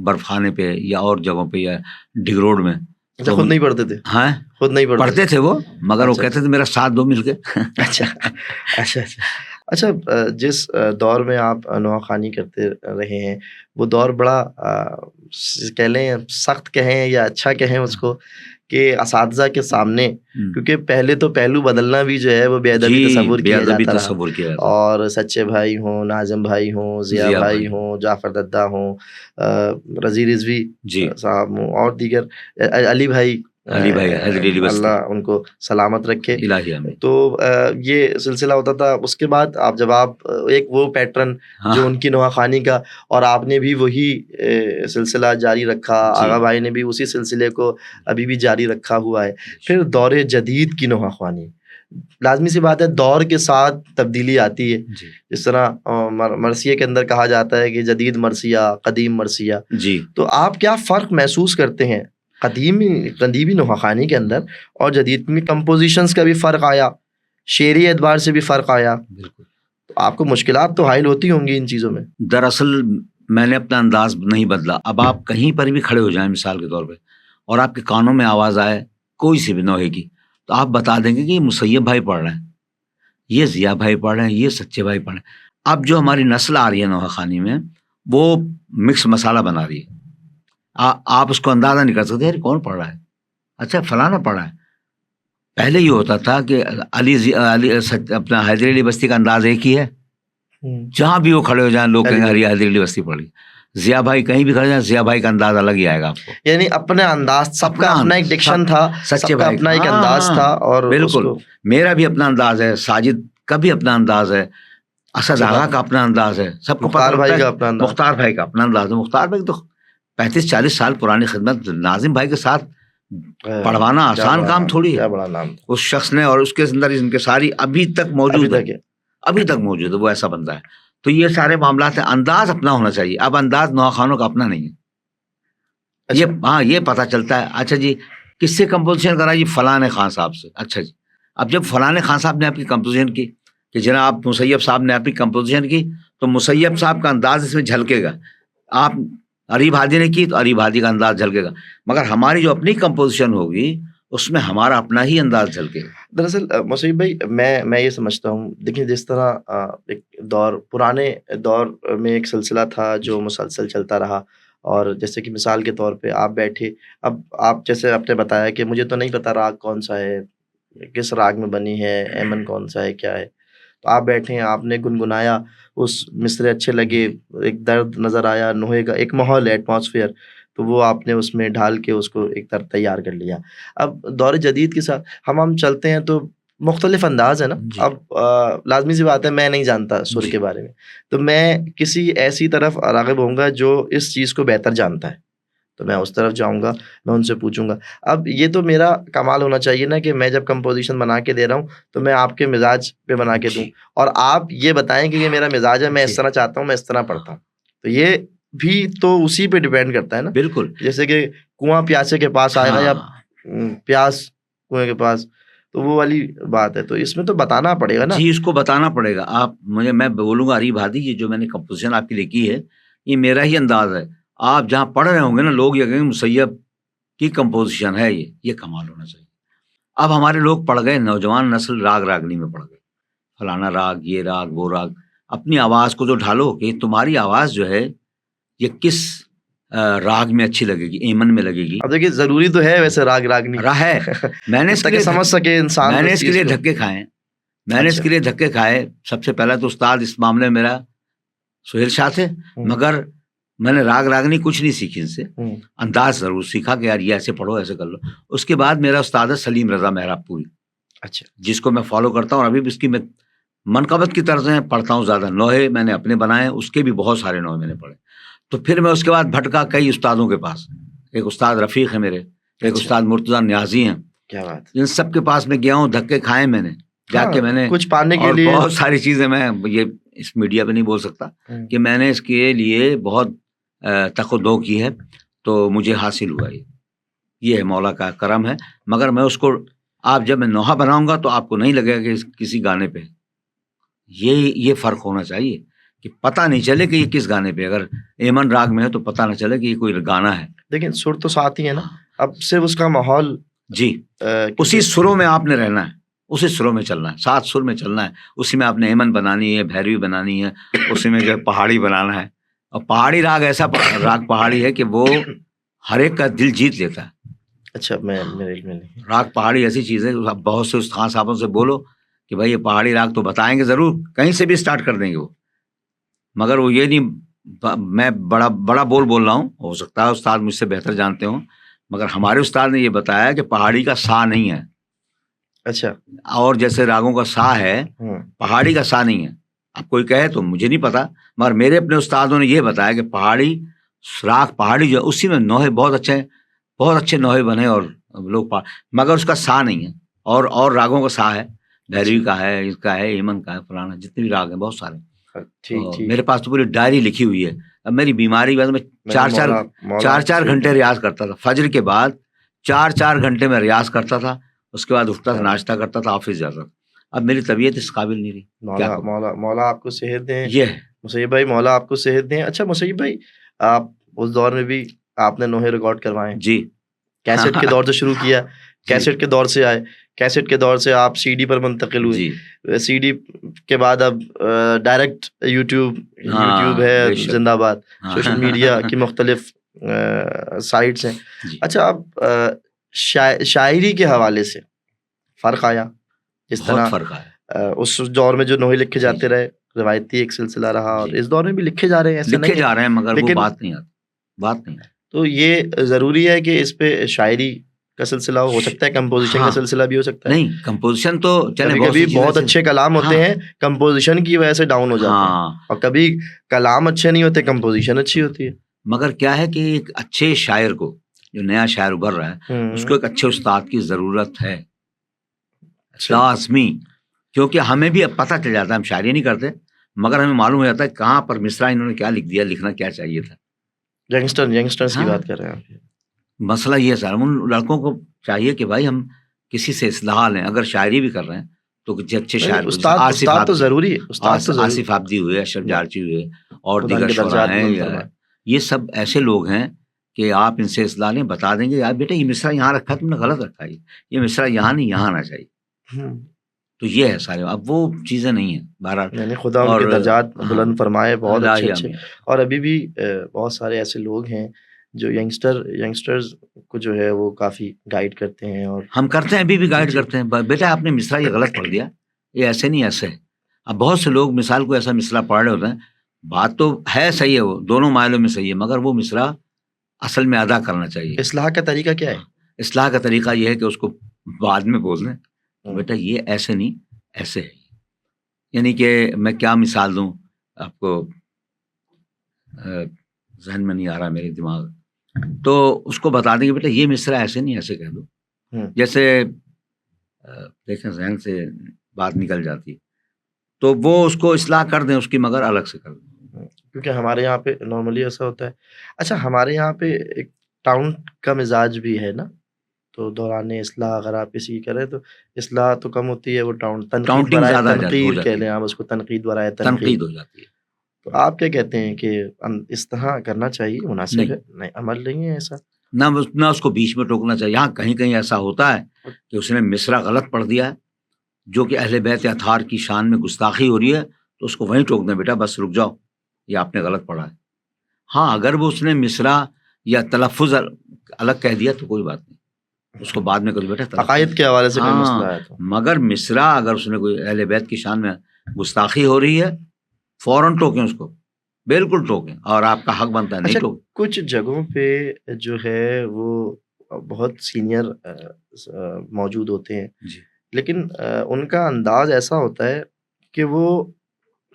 برف خانے پہ یا اور جگہوں پہ یا ڈگ روڈ میں. خود نہیں پڑھتے تھے؟ ہاں خود نہیں پڑھتے تھے وہ، مگر وہ کہتے تھے میرا ساتھ دو مل کے. اچھا جس دور میں آپ نوحہ خوانی کرتے رہے ہیں وہ دور بڑا کہہ لیں سخت کہیں یا اچھا کہیں اس کو، کہ اساتذہ کے سامنے، کیونکہ پہلے تو پہلو بدلنا بھی جو ہے وہ بے ادبی تصور کیا جاتا رہا. اور سچے بھائی ہوں، ناظم بھائی ہوں، ضیاء بھائی ہوں، جعفر ددہ ہوں، رضی رضوی صاحب ہوں، اور دیگر علی بھائی، اللہ ان کو سلامت رکھے. تو یہ سلسلہ ہوتا تھا. اس کے بعد جب آپ ایک وہ پیٹرن جو ان کی نوحہ خوانی کا، اور آپ نے بھی وہی سلسلہ جاری رکھا، آغا بھائی نے بھی اسی سلسلے کو ابھی بھی جاری رکھا ہوا ہے. پھر دور جدید کی نوحہ خوانی، لازمی سی بات ہے دور کے ساتھ تبدیلی آتی ہے. جس طرح مرثیے کے اندر کہا جاتا ہے کہ جدید مرثیہ، قدیم مرثیہ. تو آپ کیا فرق محسوس کرتے ہیں قدیمی نوحہ خوانی کے اندر اور جدید میں؟ کمپوزیشنز کا بھی فرق آیا، شعری اعتبار سے بھی فرق آیا. بالکل. تو آپ کو مشکلات تو حائل ہوتی ہوں گی ان چیزوں میں. دراصل میں نے اپنا انداز نہیں بدلا. اب آپ کہیں پر بھی کھڑے ہو جائیں مثال کے طور پہ اور آپ کے کانوں میں آواز آئے کوئی سی بھی نوحے کی، تو آپ بتا دیں گے کہ یہ مسیب بھائی پڑھ رہے ہیں، یہ ضیاء بھائی پڑھ رہے ہیں، یہ سچے بھائی پڑھ رہے ہیں. اب جو ہماری نسل آ رہی ہے نوحہ خوانی میں وہ مکس مسالہ بنا رہی ہے. آپ اس کو اندازہ نہیں کر سکتے یار کون پڑھ رہا ہے، اچھا فلانا پڑھ رہا ہے. پہلے یہ ہوتا تھا کہ اپنا حیدر علی بستی کا انداز ایک ہی ہے، جہاں بھی وہ کھڑے ہو جائیں لوگ کہیں حیدر علی بستی پڑھ لی. ضیاء بھائی کہیں بھی کھڑے جائیں ضیاء بھائی کا انداز الگ ہی آئے گا آپ کو. یعنی اپنے انداز، سب کا اپنا ایک ڈکشن تھا، سچے بھائی اپنا ایک انداز تھا. اور بالکل میرا بھی اپنا انداز ہے، ساجد کا بھی اپنا انداز ہے، اسد آغا کا اپنا انداز ہے، سب کو مختار بھائی کا اپنا انداز، مختار بھائی کا اپنا انداز ہے. مختار بھائی تو 35-40 سال پرانی خدمت. ناظم بھائی کے ساتھ پڑھوانا آسان کام تھوڑی ہے. بڑا نام اس شخص نے، اور اس کے اندر ان کے ساری ابھی تک موجود ہے، ابھی تک موجود ہے. وہ ایسا بندہ ہے. تو یہ سارے معاملات ہیں. انداز اپنا ہونا چاہیے. اب انداز نوحہ خوانوں کا اپنا نہیں ہے. یہ پتہ چلتا ہے اچھا جی کس سے کمپوزیشن کرا جی فلاں خان صاحب سے. اچھا جی اب جب فلاں خان صاحب نے آپ کی کمپوزیشن کی کہ جناب مسیب صاحب نے آپ کی کمپوزیشن کی تو مسیب صاحب کا انداز اس میں جھلکے گا. آپ عریب ہادی نے کی تو عریب ہادی کا انداز جھلکے گا. مگر ہماری جو اپنی کمپوزیشن ہوگی اس میں ہمارا اپنا ہی انداز جھلکے گا. دراصل مسیب بھائی میں یہ سمجھتا ہوں، دیکھیں جس طرح ایک دور پرانے دور میں ایک سلسلہ تھا جو مسلسل چلتا رہا، اور جیسے کہ مثال کے طور پہ آپ بیٹھے، اب آپ جیسے آپ نے بتایا کہ مجھے تو نہیں پتا راگ کون سا ہے، کس راگ میں بنی ہے، ایمن کون سا ہے، کیا ہے. تو آپ بیٹھے ہیں، آپ نے گنگنایا، اس مصرے اچھے لگے، ایک درد نظر آیا، نوحے کا ایک ماحول ہے، ایٹماسفیئر، تو وہ آپ نے اس میں ڈھال کے اس کو ایک طرح تیار کر لیا. اب دور جدید کے ساتھ ہم چلتے ہیں تو مختلف انداز ہے نا. اب لازمی سی بات ہے میں نہیں جانتا سر کے بارے میں، تو میں کسی ایسی طرف راغب ہوں گا جو اس چیز کو بہتر جانتا ہے، تو میں اس طرف جاؤں گا، میں ان سے پوچھوں گا. اب یہ تو میرا کمال ہونا چاہیے نا کہ میں جب کمپوزیشن بنا کے دے رہا ہوں تو میں آپ کے مزاج پہ بنا کے دوں، اور آپ یہ بتائیں کہ یہ میرا مزاج ہے، میں اس طرح چاہتا ہوں، میں اس طرح پڑھتا ہوں. تو یہ بھی تو اسی پہ ڈیپینڈ کرتا ہے نا. بالکل. جیسے کہ کنواں پیاسے کے پاس آئے گا یا پیاس کنویں کے پاس, تو وہ والی بات ہے. تو اس میں تو بتانا پڑے گا نا. جی اس کو بتانا پڑے گا. آپ مجھے میں بولوں گا اریب ہادی یہ جو میں نے کمپوزیشن آپ کے لیے کی ہے یہ میرا ہی انداز ہے. آپ جہاں پڑھ رہے ہوں گے نا لوگ یہ کہیں گے مسیب کی کمپوزیشن ہے یہ کمال ہونا چاہیے. اب ہمارے لوگ پڑھ گئے, نوجوان نسل راگ راگنی میں پڑھ گئے, فلانا راگ یہ راگ وہ راگ. اپنی آواز کو تو ڈھالو کہ تمہاری آواز جو ہے یہ کس راگ میں اچھی لگے گی, ایمن میں لگے گی. اب دیکھیے ضروری تو ہے ویسے راگ راگنی ہے. میں نے اس کے لیے سمجھ سکے انسان, میں نے اس کے لیے دھکے کھائے. میں نے اس کے لیے دھکے کھائے. سب سے پہلا تو استاد اس معاملے میں میرا سہیل شاہ تھے, مگر میں نے راگ راگنی کچھ نہیں سیکھی ان سے, انداز ضرور سیکھا کہ یار یہ ایسے پڑھو ایسے کر لو. اس کے بعد میرا استاد ہے سلیم رضا محراب پوری, اچھا, جس کو میں فالو کرتا ہوں. ابھی بھی اس کی میں منقبت کی طرزیں پڑھتا ہوں زیادہ. نوحے میں نے اپنے بنائے, اس کے بھی بہت سارے نوحے میں نے پڑھے. تو پھر میں اس کے بعد بھٹکا کئی استادوں کے پاس. ایک استاد رفیق ہے میرے, ایک استاد مرتضیٰ نیازی ہیں. کیا بات. ان سب کے پاس میں گیا ہوں, دھکے کھائے میں نے جا کے. میں نے کچھ پانے کے اور لیے بہت ساری چیزیں, میں یہ اس میڈیا پہ نہیں بول سکتا کہ میں نے اس کے لیے بہت تک و دو کی ہے, تو مجھے حاصل ہوا. یہ ہے مولا کا کرم ہے. مگر میں اس کو, آپ جب میں نوحہ بناؤں گا تو آپ کو نہیں لگے گا کہ کسی گانے پہ. یہ فرق ہونا چاہیے کہ پتہ نہیں چلے کہ یہ کس گانے پہ. اگر ایمن راگ میں ہے تو پتہ نہ چلے کہ یہ کوئی گانا ہے. لیکن سر تو ساتھ ہی ہے نا. اب صرف اس کا ماحول, جی اسی سروں میں آپ نے رہنا ہے, اسی سروں میں چلنا ہے, 7 سر میں چلنا ہے. اسی میں آپ نے ایمن بنانی ہے, بھیروی بنانی ہے, اسی میں جو ہے پہاڑی بنانا ہے. اور پہاڑی راگ ایسا راگ پہاڑی ہے کہ وہ ہر ایک کا دل جیت لیتا ہے. اچھا, میں میرے علم میں نہیں. راگ پہاڑی ایسی چیز ہے, بہت سے خان صاحبوں سے بولو کہ بھائی یہ پہاڑی راگ تو بتائیں گے ضرور, کہیں سے بھی اسٹارٹ کر دیں گے وہ. مگر وہ یہ نہیں, میں بڑا بول رہا ہوں, ہو سکتا ہے استاد مجھ سے بہتر جانتے ہوں, مگر ہمارے استاد نے یہ بتایا کہ پہاڑی کا سا نہیں ہے. اچھا, اور جیسے راگوں کا سا ہے, پہاڑی کا سا نہیں ہے. اب کوئی کہے تو مجھے نہیں پتا, مگر میرے اپنے استادوں نے یہ بتایا کہ پہاڑی راگ پہاڑی جو اسی میں نوحے بہت اچھے نوحے بنے اور لوگ مگر اس کا سا نہیں ہے. اور راگوں کا سا ہے, بھیروی کا ہے, اس کا ہے, ایمن کا ہے, فلانا جتنے بھی راگ ہیں بہت سارے. میرے پاس تو پوری ڈائری لکھی ہوئی ہے. اب میری بیماری میں 4 گھنٹے ریاض کرتا تھا. فجر کے بعد 4 گھنٹے میں ریاض کرتا تھا. اس کے بعد اٹھتا تھا, ناشتہ کرتا تھا, آفس جاتا تھا. اب میری طبیعت اس قابل نہیں رہی. مولا آپ کو صحت دیں. یہ ہے مسیب بھائی, مولا آپ کو صحت دیں. اچھا مسیب بھائی, آپ اس دور میں بھی آپ نے نوحے ریکارڈ کروائے. جی, کیسٹ کے دور سے شروع کیا, کیسٹ کے دور سے آئے, کیسٹ کے دور سے آپ سی ڈی پر منتقل ہوئے. سی ڈی کے بعد اب ڈائریکٹ یوٹیوب ہے زندہ آباد, سوشل میڈیا کی مختلف سائٹس ہیں. اچھا, اب شاعری کے حوالے سے فرق آیا؟ اس طرح فرق آیا. اس دور میں جو نوحے لکھے جاتے رہے, روایتی ایک سلسلہ رہا, اور اس دور میں بھی لکھے جا رہے ہیں, لکھے جا رہے ہیں, مگر وہ بات نہیں آتی. تو یہ ضروری ہے کہ اس پہ شاعری کا سلسلہ ہو سکتا ہے, کمپوزیشن کا سلسلہ بھی ہو سکتا ہے. نہیں, کمپوزیشن تو چلے, کبھی بہت اچھے کلام ہوتے ہیں, کمپوزیشن کی وجہ سے ڈاؤن ہو جاتے ہیں, اور کبھی کلام اچھے نہیں ہوتے, کمپوزیشن اچھی ہوتی ہے. مگر کیا ہے کہ ایک اچھے شاعر کو, جو نیا شاعر ابھر رہا ہے, اس کو ایک اچھے استاد کی ضرورت ہے لازمی. کیونکہ ہمیں بھی اب پتہ چل جاتا ہے, ہم شاعری نہیں کرتے مگر ہمیں معلوم ہو جاتا ہے کہاں پر مصرع انہوں نے کیا لکھ دیا, لکھنا کیا چاہیے تھا. ینگسٹرز کی بات کر رہے ہیں آپ. مسئلہ یہ ہے سر, ان لڑکوں کو چاہیے کہ بھائی ہم کسی سے اصلاح لیں. اگر شاعری بھی کر رہے ہیں تو اچھے شاعر, استاد تو ضروری ہے. آصف عابدی ہوئے, اشرف جارچی ہوئے, اور دیگر شعراء ہیں, یہ سب ایسے لوگ ہیں کہ آپ ان سے اصلاح لیں, بتا دیں گے یار بیٹا یہ مصرع یہاں رکھا تم نے غلط رکھا ہے, یہ مصرع یہاں نہیں یہاں آنا چاہیے. تو یہ ہے سارے. اب وہ چیزیں نہیں ہیں بہرحال, یعنی خدا ان کے درجات بلند فرمائے, بہت اچھے. اور ابھی بھی بہت سارے ایسے لوگ ہیں جو ینگسٹرز کو جو ہے وہ کافی گائیڈ کرتے ہیں, اور ہم کرتے ہیں, ابھی بھی گائیڈ کرتے ہیں. بیٹا آپ نے مصرع یہ غلط پڑھ دیا, یہ ایسے نہیں ایسے ہے. اب بہت سے لوگ مثال کو ایسا مصرع پڑھ رہے ہوتے ہیں, بات تو ہے صحیح ہے, وہ دونوں مائلوں میں صحیح ہے, مگر وہ مصرع اصل میں ادا کرنا چاہیے. اصلاح کا طریقہ کیا ہے؟ اصلاح کا طریقہ یہ ہے کہ اس کو بعد میں بول دیں, بیٹا یہ ایسے نہیں ایسے ہے. یعنی کہ میں کیا مثال دوں آپ کو, ذہن میں نہیں آ رہا میرے دماغ, تو اس کو بتا دیں کہ بیٹا یہ مصرع ایسے نہیں ایسے کہہ دو. جیسے دیکھیں ذہن سے بات نکل جاتی, تو وہ اس کو اصلاح کر دیں اس کی, مگر الگ سے کر دیں. کیونکہ ہمارے یہاں پہ نارملی ایسا ہوتا ہے. اچھا ہمارے یہاں پہ ایک ٹاؤن کا مزاج بھی ہے نا، تو دوران اصلاح اگر آپ کسی کی کریں تو اصلاح تو کم ہوتی ہے، وہ تنقید کاؤنٹنگ برائے زیادہ ہو تنقید کہہ جاتی لیں ہے، آپ اس کو، تنقید برائے تنقید تنقید. ہو جاتی ہے. تو آپ کیا کہتے ہیں کہ اس طرح کرنا چاہیے، مناسب نہیں، ہے؟ نہیں، عمل نہیں ہے ایسا. نہ اس کو بیچ میں ٹوکنا چاہیے. ہاں کہیں کہیں ایسا ہوتا ہے کہ اس نے مصرع غلط پڑھ دیا ہے جو کہ اہل بیت اطہار کی شان میں گستاخی ہو رہی ہے، تو اس کو وہیں ٹوک دیں، بیٹا بس رک جاؤ، یہ آپ نے غلط پڑھا ہے. ہاں اگر وہ اس نے مصرع یا تلفظ الگ کہہ دیا تو کوئی بات نہیں، اس کو بعد میں کبھی بیٹا عقائد کے حوالے سے کوئی مسئلہ ہے تو. مگر مصرع اگر اس نے کوئی اہل بیت کی شان میں گستاخی ہو رہی ہے، فوراً ٹوکیں اس کو، بالکل ٹوکیں، اور آپ کا حق بنتا ہے نہیں اچھا ٹوکیں. کچھ جگہوں پہ جو ہے وہ بہت سینئر موجود ہوتے ہیں، جی لیکن ان کا انداز ایسا ہوتا ہے کہ وہ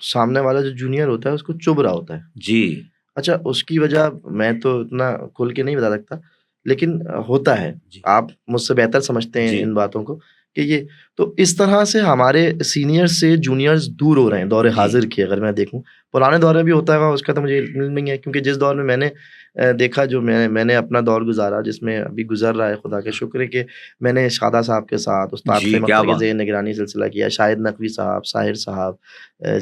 سامنے والا جو جونیئر ہوتا ہے اس کو چبھ رہا ہوتا ہے. جی اچھا اس کی وجہ میں تو اتنا کھل کے نہیں بتا سکتا، لیکن ہوتا ہے. جی آپ مجھ سے بہتر سمجھتے ہیں جی ان باتوں کو کہ یہ تو اس طرح سے ہمارے سینئر سے جونیئرز دور ہو رہے ہیں. دور جی حاضر کی اگر میں دیکھوں، پرانے دور میں بھی ہوتا ہے اس کا تو مجھے علم نہیں ہے، کیونکہ جس دور میں میں نے دیکھا، جو میں نے اپنا دور گزارا، جس میں ابھی گزر رہا ہے، خدا کا شکر ہے کہ میں نے شادہ صاحب کے ساتھ، استاد جی فہیم کیا اختر کے بات، زیر نگرانی سلسلہ کیا، شاہد نقوی صاحب، ساحر صاحب،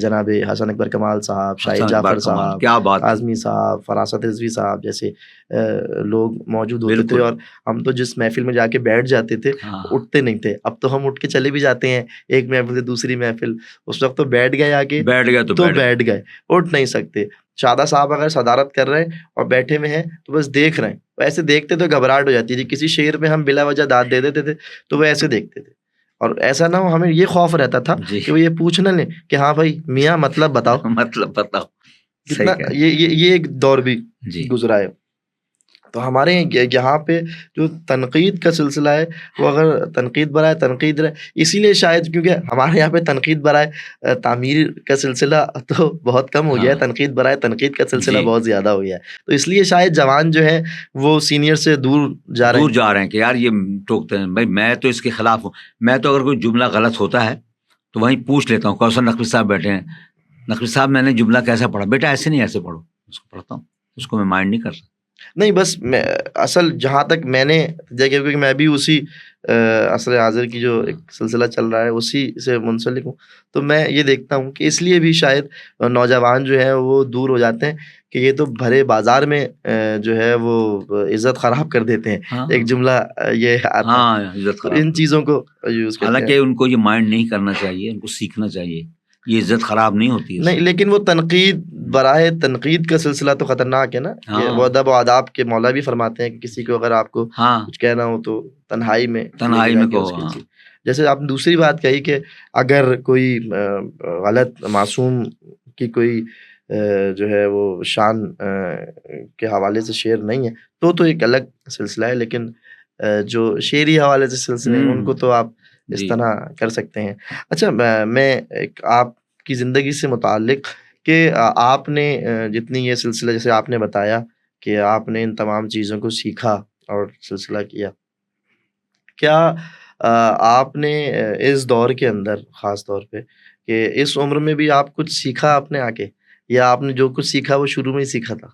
جناب حسن اکبر کمال صاحب، شاہد حسن اقبال جعفر کمال، صاحب، کیا بات ہے، اعظمی صاحب، فراست رضوی صاحب جیسے لوگ موجود ہوتے تھے. بالکل. اور ہم تو جس محفل میں جا کے بیٹھ جاتے تھے ہاں اٹھتے نہیں تھے. اب تو ہم اٹھ کے چلے بھی جاتے ہیں، ایک محفل سے دوسری محفل. اس وقت تو بیٹھ گئے آگے بیٹھ گیا تو تو بیٹھ گیا. بیٹھ گئے، اٹھ نہیں سکتے. شادہ صاحب اگر صدارت کر رہے ہیں اور بیٹھے ہوئے ہیں تو بس دیکھ رہے ہیں. ایسے دیکھتے تو گھبراہٹ ہو جاتی تھی. کسی شعر میں ہم بلا وجہ داد دے دیتے تھے تو وہ ایسے دیکھتے تھے، اور ایسا نہ ہو، ہمیں یہ خوف رہتا تھا جی کہ وہ یہ پوچھ نہ لیں کہ ہاں بھائی میاں مطلب بتاؤ. مطلب بتاؤ، کتنا صحیح کہہ رہے یہ ایک دور بھی ہیں. جی گزرا ہے. تو ہمارے یہاں پہ جو تنقید کا سلسلہ ہے وہ اگر تنقید برائے تنقید رہے، اسی لیے شاید کیونکہ ہمارے یہاں پہ تنقید برائے تعمیر کا سلسلہ تو بہت کم ہو گیا ہے، ہاں تنقید برائے تنقید کا سلسلہ جی بہت زیادہ ہو گیا ہے. تو اس لیے شاید جوان جو ہے وہ سینئر سے دور جا رہے دور ہیں. جا رہے ہیں کہ یار یہ ٹوکتے ہیں. بھائی میں تو اس کے خلاف ہوں. میں تو اگر کوئی جملہ غلط ہوتا ہے تو وہیں پوچھ لیتا ہوں. کوثر نقوی صاحب بیٹھے ہیں، نقوی صاحب میں نے جملہ کیسا پڑھا؟ بیٹا ایسے نہیں، ایسے پڑھو. اس کو پڑھتا ہوں، اس کو میں مائنڈ نہیں کرتا. نہیں بس میں اصل جہاں تک میں نے دیکھا، کیونکہ میں بھی اسی عصر حاضر کی جو ایک سلسلہ چل رہا ہے اسی سے منسلک ہوں، تو میں یہ دیکھتا ہوں کہ اس لیے بھی شاید نوجوان جو ہیں وہ دور ہو جاتے ہیں کہ یہ تو بھرے بازار میں جو ہے وہ عزت خراب کر دیتے ہیں. ہاں ایک جملہ یہ آتا ہے، ہاں عزت تو خراب ان کر. چیزوں کو یوز کرتے حالانکہ ہیں. ان کو یہ مائنڈ نہیں کرنا چاہیے، ان کو سیکھنا چاہیے. یہ عزت خراب نہیں ہوتی ہے. نہیں لیکن وہ تنقید برائے تنقید کا سلسلہ تو خطرناک ہے نا. یہ وہ ہاں ادب و آداب کے مولا بھی فرماتے ہیں کہ کسی کو اگر آپ کو ہاں کچھ کہنا ہو تو تنہائی میں لے کے تنہائی جا میں کے اس کہو. کی ہاں چیز. جیسے آپ نے دوسری بات کہی کہ اگر کوئی غلط معصوم کی کوئی جو ہے وہ شان کے حوالے سے شعر نہیں ہے تو ایک الگ سلسلہ ہے، لیکن جو شعری حوالے سے سلسلے ہیں ان کو تو آپ اس جی طرح کر سکتے ہیں. اچھا میں ایک آپ کی زندگی سے متعلق کہ آپ نے جتنی یہ سلسلہ، جیسے آپ نے بتایا کہ آپ نے ان تمام چیزوں کو سیکھا اور سلسلہ کیا، کیا آپ نے اس دور کے اندر خاص طور پہ کہ اس عمر میں بھی آپ کچھ سیکھا آپ نے آگے، یا آپ نے جو کچھ سیکھا وہ شروع میں ہی سیکھا تھا؟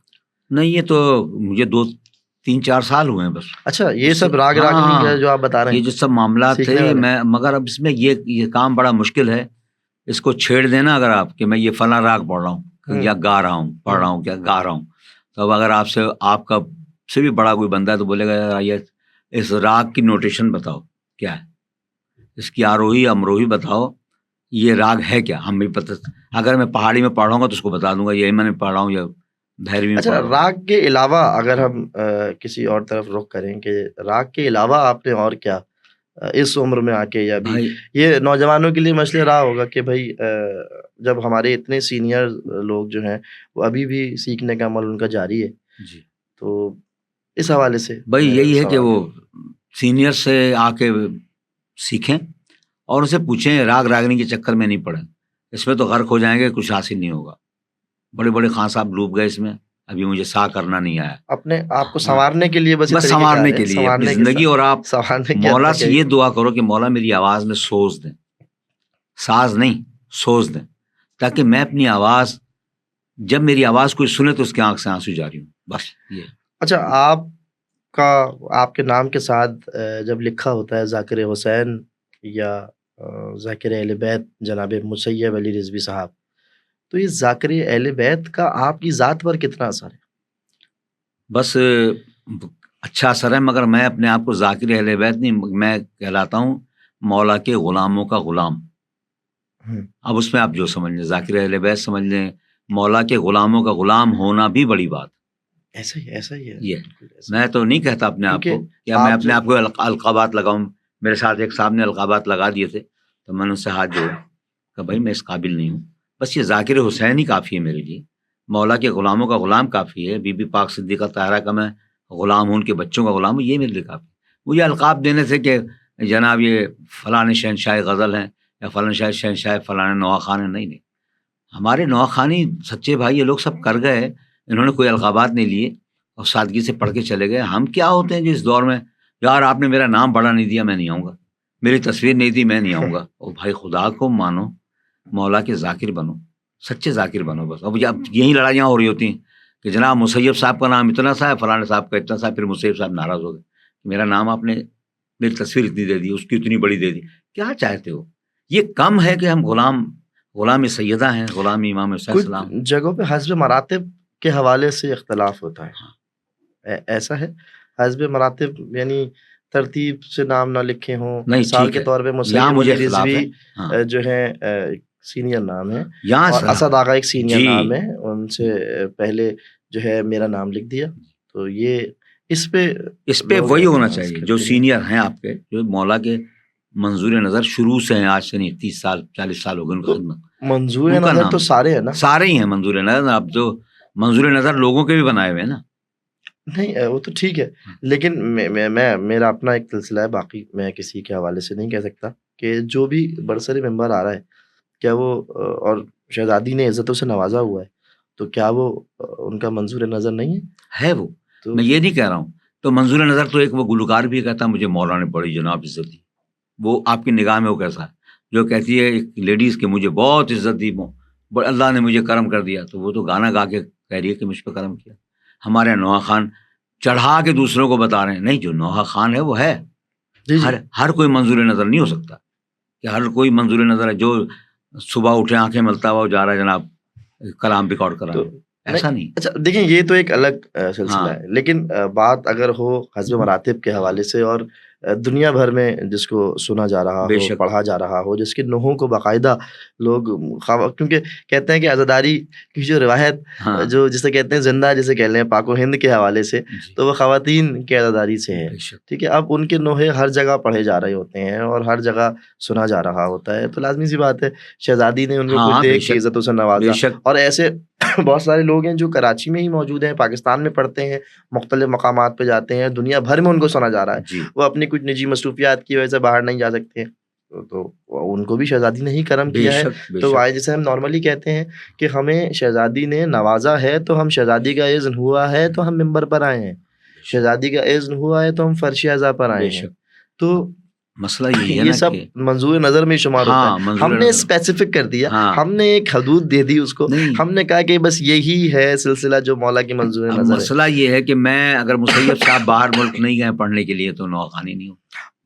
نہیں، یہ تو مجھے 2-3-4 سال ہوئے ہیں بس. اچھا یہ اس سے سب راگ ہاں راگنی ہاں کا جو آپ بتا رہے یہ ہیں جو سب معاملات سیکھنے تھے والے. میں، مگر اب اس میں یہ کام بڑا مشکل ہے. اس کو چھیڑ دینا اگر آپ کہ میں یہ فلاں راگ پڑھ رہا ہوں یا گا رہا ہوں، پڑھ رہا ہوں کیا گا رہا ہوں، تو اب اگر آپ کا سے بھی بڑا کوئی بندہ ہے تو بولے گا یار یہ اس راگ کی نوٹیشن بتاؤ کیا ہے، اس کی آروہی امروہی بتاؤ، یہ راگ ہے کیا. ہم بھی پتہ، اگر میں پہاڑی میں پڑھ رہا ہوں گا تو اس کو بتا دوں گا یہ میں پڑھ رہا ہوں یا بھیروی میں پڑھ اچھا رہا ہوں. راگ کے علاوہ اگر ہم کسی اور طرف رخ کریں کہ راگ کے علاوہ آپ نے اور کیا اس عمر میں آ کے، یا بھی بھائی یہ نوجوانوں کے لیے مشغلہ رہا ہوگا کہ بھائی جب ہمارے اتنے سینئر لوگ جو ہیں وہ ابھی بھی سیکھنے کا عمل ان کا جاری ہے، جی تو اس حوالے سے بھائی یہی ہے کہ سوال وہ سینئر سے آ کے سیکھیں اور اسے پوچھیں، راگ راگنی کے چکر میں نہیں پڑیں. اس میں تو غرق ہو جائیں گے، کچھ حاصل نہیں ہوگا. بڑے بڑے خان صاحب ڈوب گئے اس میں، ابھی مجھے سا کرنا نہیں آیا. اپنے آپ کو سنوارنے کے لیے بس یہ بس طریقہ سنوارنے کار کے ہے، لیے اپنی سنوارنے کے زندگی، اور آپ سنوارنے کے مولا حد تک سے ہے. یہ دعا کرو کہ مولا میری آواز میں سوز دیں، ساز نہیں سوز دیں، تاکہ میں اپنی آواز جب میری آواز کوئی سنے تو اس کے آنکھ سے آنسو جاری ہوں، بس یہ۔ اچھا، آپ کے نام کے ساتھ جب لکھا ہوتا ہے ذاکر حسین یا ذاکر اہل بیت جناب مسیب علی رضوی صاحب، تو یہ ذاکر اہل بیت کا آپ کی ذات پر کتنا اثر ہے؟ بس اچھا اثر ہے، مگر میں اپنے آپ کو ذاکر اہل بیت نہیں، میں کہلاتا ہوں مولا کے غلاموں کا غلام۔ اب اس میں آپ جو سمجھ لیں، ذاکر اہل بیت سمجھ لیں، مولا کے غلاموں کا غلام ہونا بھی بڑی بات۔ ایسا ہی ہے یہ میں تو نہیں کہتا اپنے آپ کو کہ میں اپنے آپ کو القابات لگاؤں۔ میرے ساتھ ایک صاحب نے القابات لگا دیے تھے تو میں نے اس سے ہاتھ جوڑا کہ بھائی میں اس قابل نہیں ہوں، بس یہ ذاکر حسین ہی کافی ہے میرے لیے، مولا کے غلاموں کا غلام کافی ہے، بی بی پاک صدیقہ طاہرہ کا میں غلام ہوں، ان کے بچوں کا غلام ہوں، یہ میرے لیے کافی۔ مجھے القاب دینے سے کہ جناب یہ فلاں شہنشاہ غزل ہیں یا فلاں شہنشاہ فلاں نواں خان ہیں، نہیں، ہمارے نواں خانی سچے بھائی یہ لوگ سب کر گئے، انہوں نے کوئی القابات نہیں لیے اور سادگی سے پڑھ کے چلے گئے۔ ہم کیا ہوتے ہیں جو اس دور میں یار آپ نے میرا نام بڑا نہیں دیا، میں نہیں آؤں گا، میری تصویر نہیں دی، میں نہیں آؤں گا۔ اور بھائی خدا کو مانو، مولا کے ذاکر بنو، سچے ذاکر بنو بس۔ اب یہی لڑائیاں ہو رہی ہوتی ہیں کہ جناب مسیب صاحب کا نام اتنا سا ہے، فلاں صاحب کا اتنا سا ہے، پھر مسیب صاحب ناراض ہو گئے، میرا نام آپ نے، میری تصویر اتنی دے دی، اس کی اتنی بڑی دے دی، کیا چاہتے ہو؟ یہ کم ہے کہ ہم غلام سیدہ ہیں، غلام امام حسین کچھ السلام۔ جگہوں پہ حسب مراتب کے حوالے سے اختلاف ہوتا ہے، ایسا ہے؟ حسب مراتب یعنی ترتیب سے نام نہ لکھے ہوں، نہیں، مثال کے طور پہ مسیب مجھے علی اختلاف ہے، رضوی جو ہے سینئر نام ہے، یہاں اور اسد آغا ایک سینئر جی نام ہے، ان سے پہلے جو ہے میرا نام لکھ دیا، تو یہ اس پہ وہی ہونا چاہیے جو سینئر ہیں آپ کے، جو مولا کے منظور نظر شروع سے ہیں، آج سے نہیں 30 سال 40 سال ہو گئے ان کی خدمت۔ منظور نظر تو سارے ہیں نا، سارے ہی ہیں منظور نظر، اب جو منظور نظر لوگوں کے بھی بنائے ہوئے ہیں نا۔ نہیں وہ تو ٹھیک ہے، لیکن میرا اپنا ایک سلسلہ ہے، باقی میں کسی کے حوالے سے نہیں کہہ سکتا کہ جو بھی برسر ممبر آ رہا ہے، کیا وہ اور شہزادی نے عزتوں سے نوازا ہوا ہے، تو کیا وہ ان کا منظور نظر نہیں ہے؟ وہ تو میں یہ نہیں کہہ رہا ہوں، تو منظور نظر تو ایک وہ گلوکار بھی کہتا مجھے مولا نے بڑی جناب عزت دی، وہ آپ کی نگاہ میں وہ کیسا ہے؟ جو کہتی ہے ایک لیڈیز کے مجھے بہت عزت دی، اللہ نے مجھے کرم کر دیا، تو وہ تو گانا گا کے کہہ رہی ہے کہ مجھ پہ کرم کیا۔ ہمارے نواں خان چڑھا کے دوسروں کو بتا رہے ہیں، نہیں، جو نوحہ خان ہے وہ ہے، ہر کوئی منظور نظر نہیں ہو سکتا کہ ہر کوئی منظور نظر ہے جو صبح اٹھے آنکھیں ملتا ہوا جا رہا ہے جناب کلام ریکارڈ کرا رہا ہے، ایسا نہیں۔ اچھا دیکھیں، یہ تو ایک الگ سلسلہ ہے، لیکن بات اگر ہو حسب مراتب کے حوالے سے اور دنیا بھر میں جس کو سنا جا رہا ہو، پڑھا جا رہا ہو، جس کے نوحوں کو باقاعدہ لوگ، کیونکہ کہتے ہیں کہ عزاداری کی جو روایت جو جسے کہتے ہیں زندہ، جسے کہہ لیں پاک و ہند کے حوالے سے، تو وہ خواتین کی عزاداری سے ہے، ٹھیک ہے۔ اب ان کے نوحے ہر جگہ پڑھے جا رہے ہوتے ہیں اور ہر جگہ سنا جا رہا ہوتا ہے، تو لازمی سی بات ہے شہزادی نے ان کو کچھ دیکھ کے عزتوں سے نوازا، اور ایسے بہت سارے لوگ ہیں جو کراچی میں ہی موجود ہیں، پاکستان میں پڑھتے ہیں، مختلف مقامات پہ جاتے ہیں، دنیا بھر میں ان کو سنا جا رہا ہے، وہ اپنی کچھ نجی مصروفیات کی وجہ سے باہر نہیں جا سکتے، تو ان کو بھی شہزادی نے ہی کرم کیا ہے۔ تو جیسے ہم نارملی کہتے ہیں کہ ہمیں شہزادی نے نوازا ہے، تو ہم شہزادی کا اذن ہوا ہے تو ہم ممبر پر آئے ہیں، شہزادی کا اذن ہوا ہے تو ہم فرش اعضا پر آئے ہیں، تو مسئلہ یہ سب منظور نظر میں شمار ہوتا ہے۔ ہم نے اسپیسیفک کر دیا، ہم نے ایک حدود دے دی اس کو، ہم نے کہا کہ بس یہی ہے سلسلہ جو مولا کی منظور نظر ہے۔ مسئلہ یہ ہے کہ میں اگر مسیب صاحب باہر ملک نہیں گئے پڑھنے کے لیے تو نوخانی نہیں ہوں،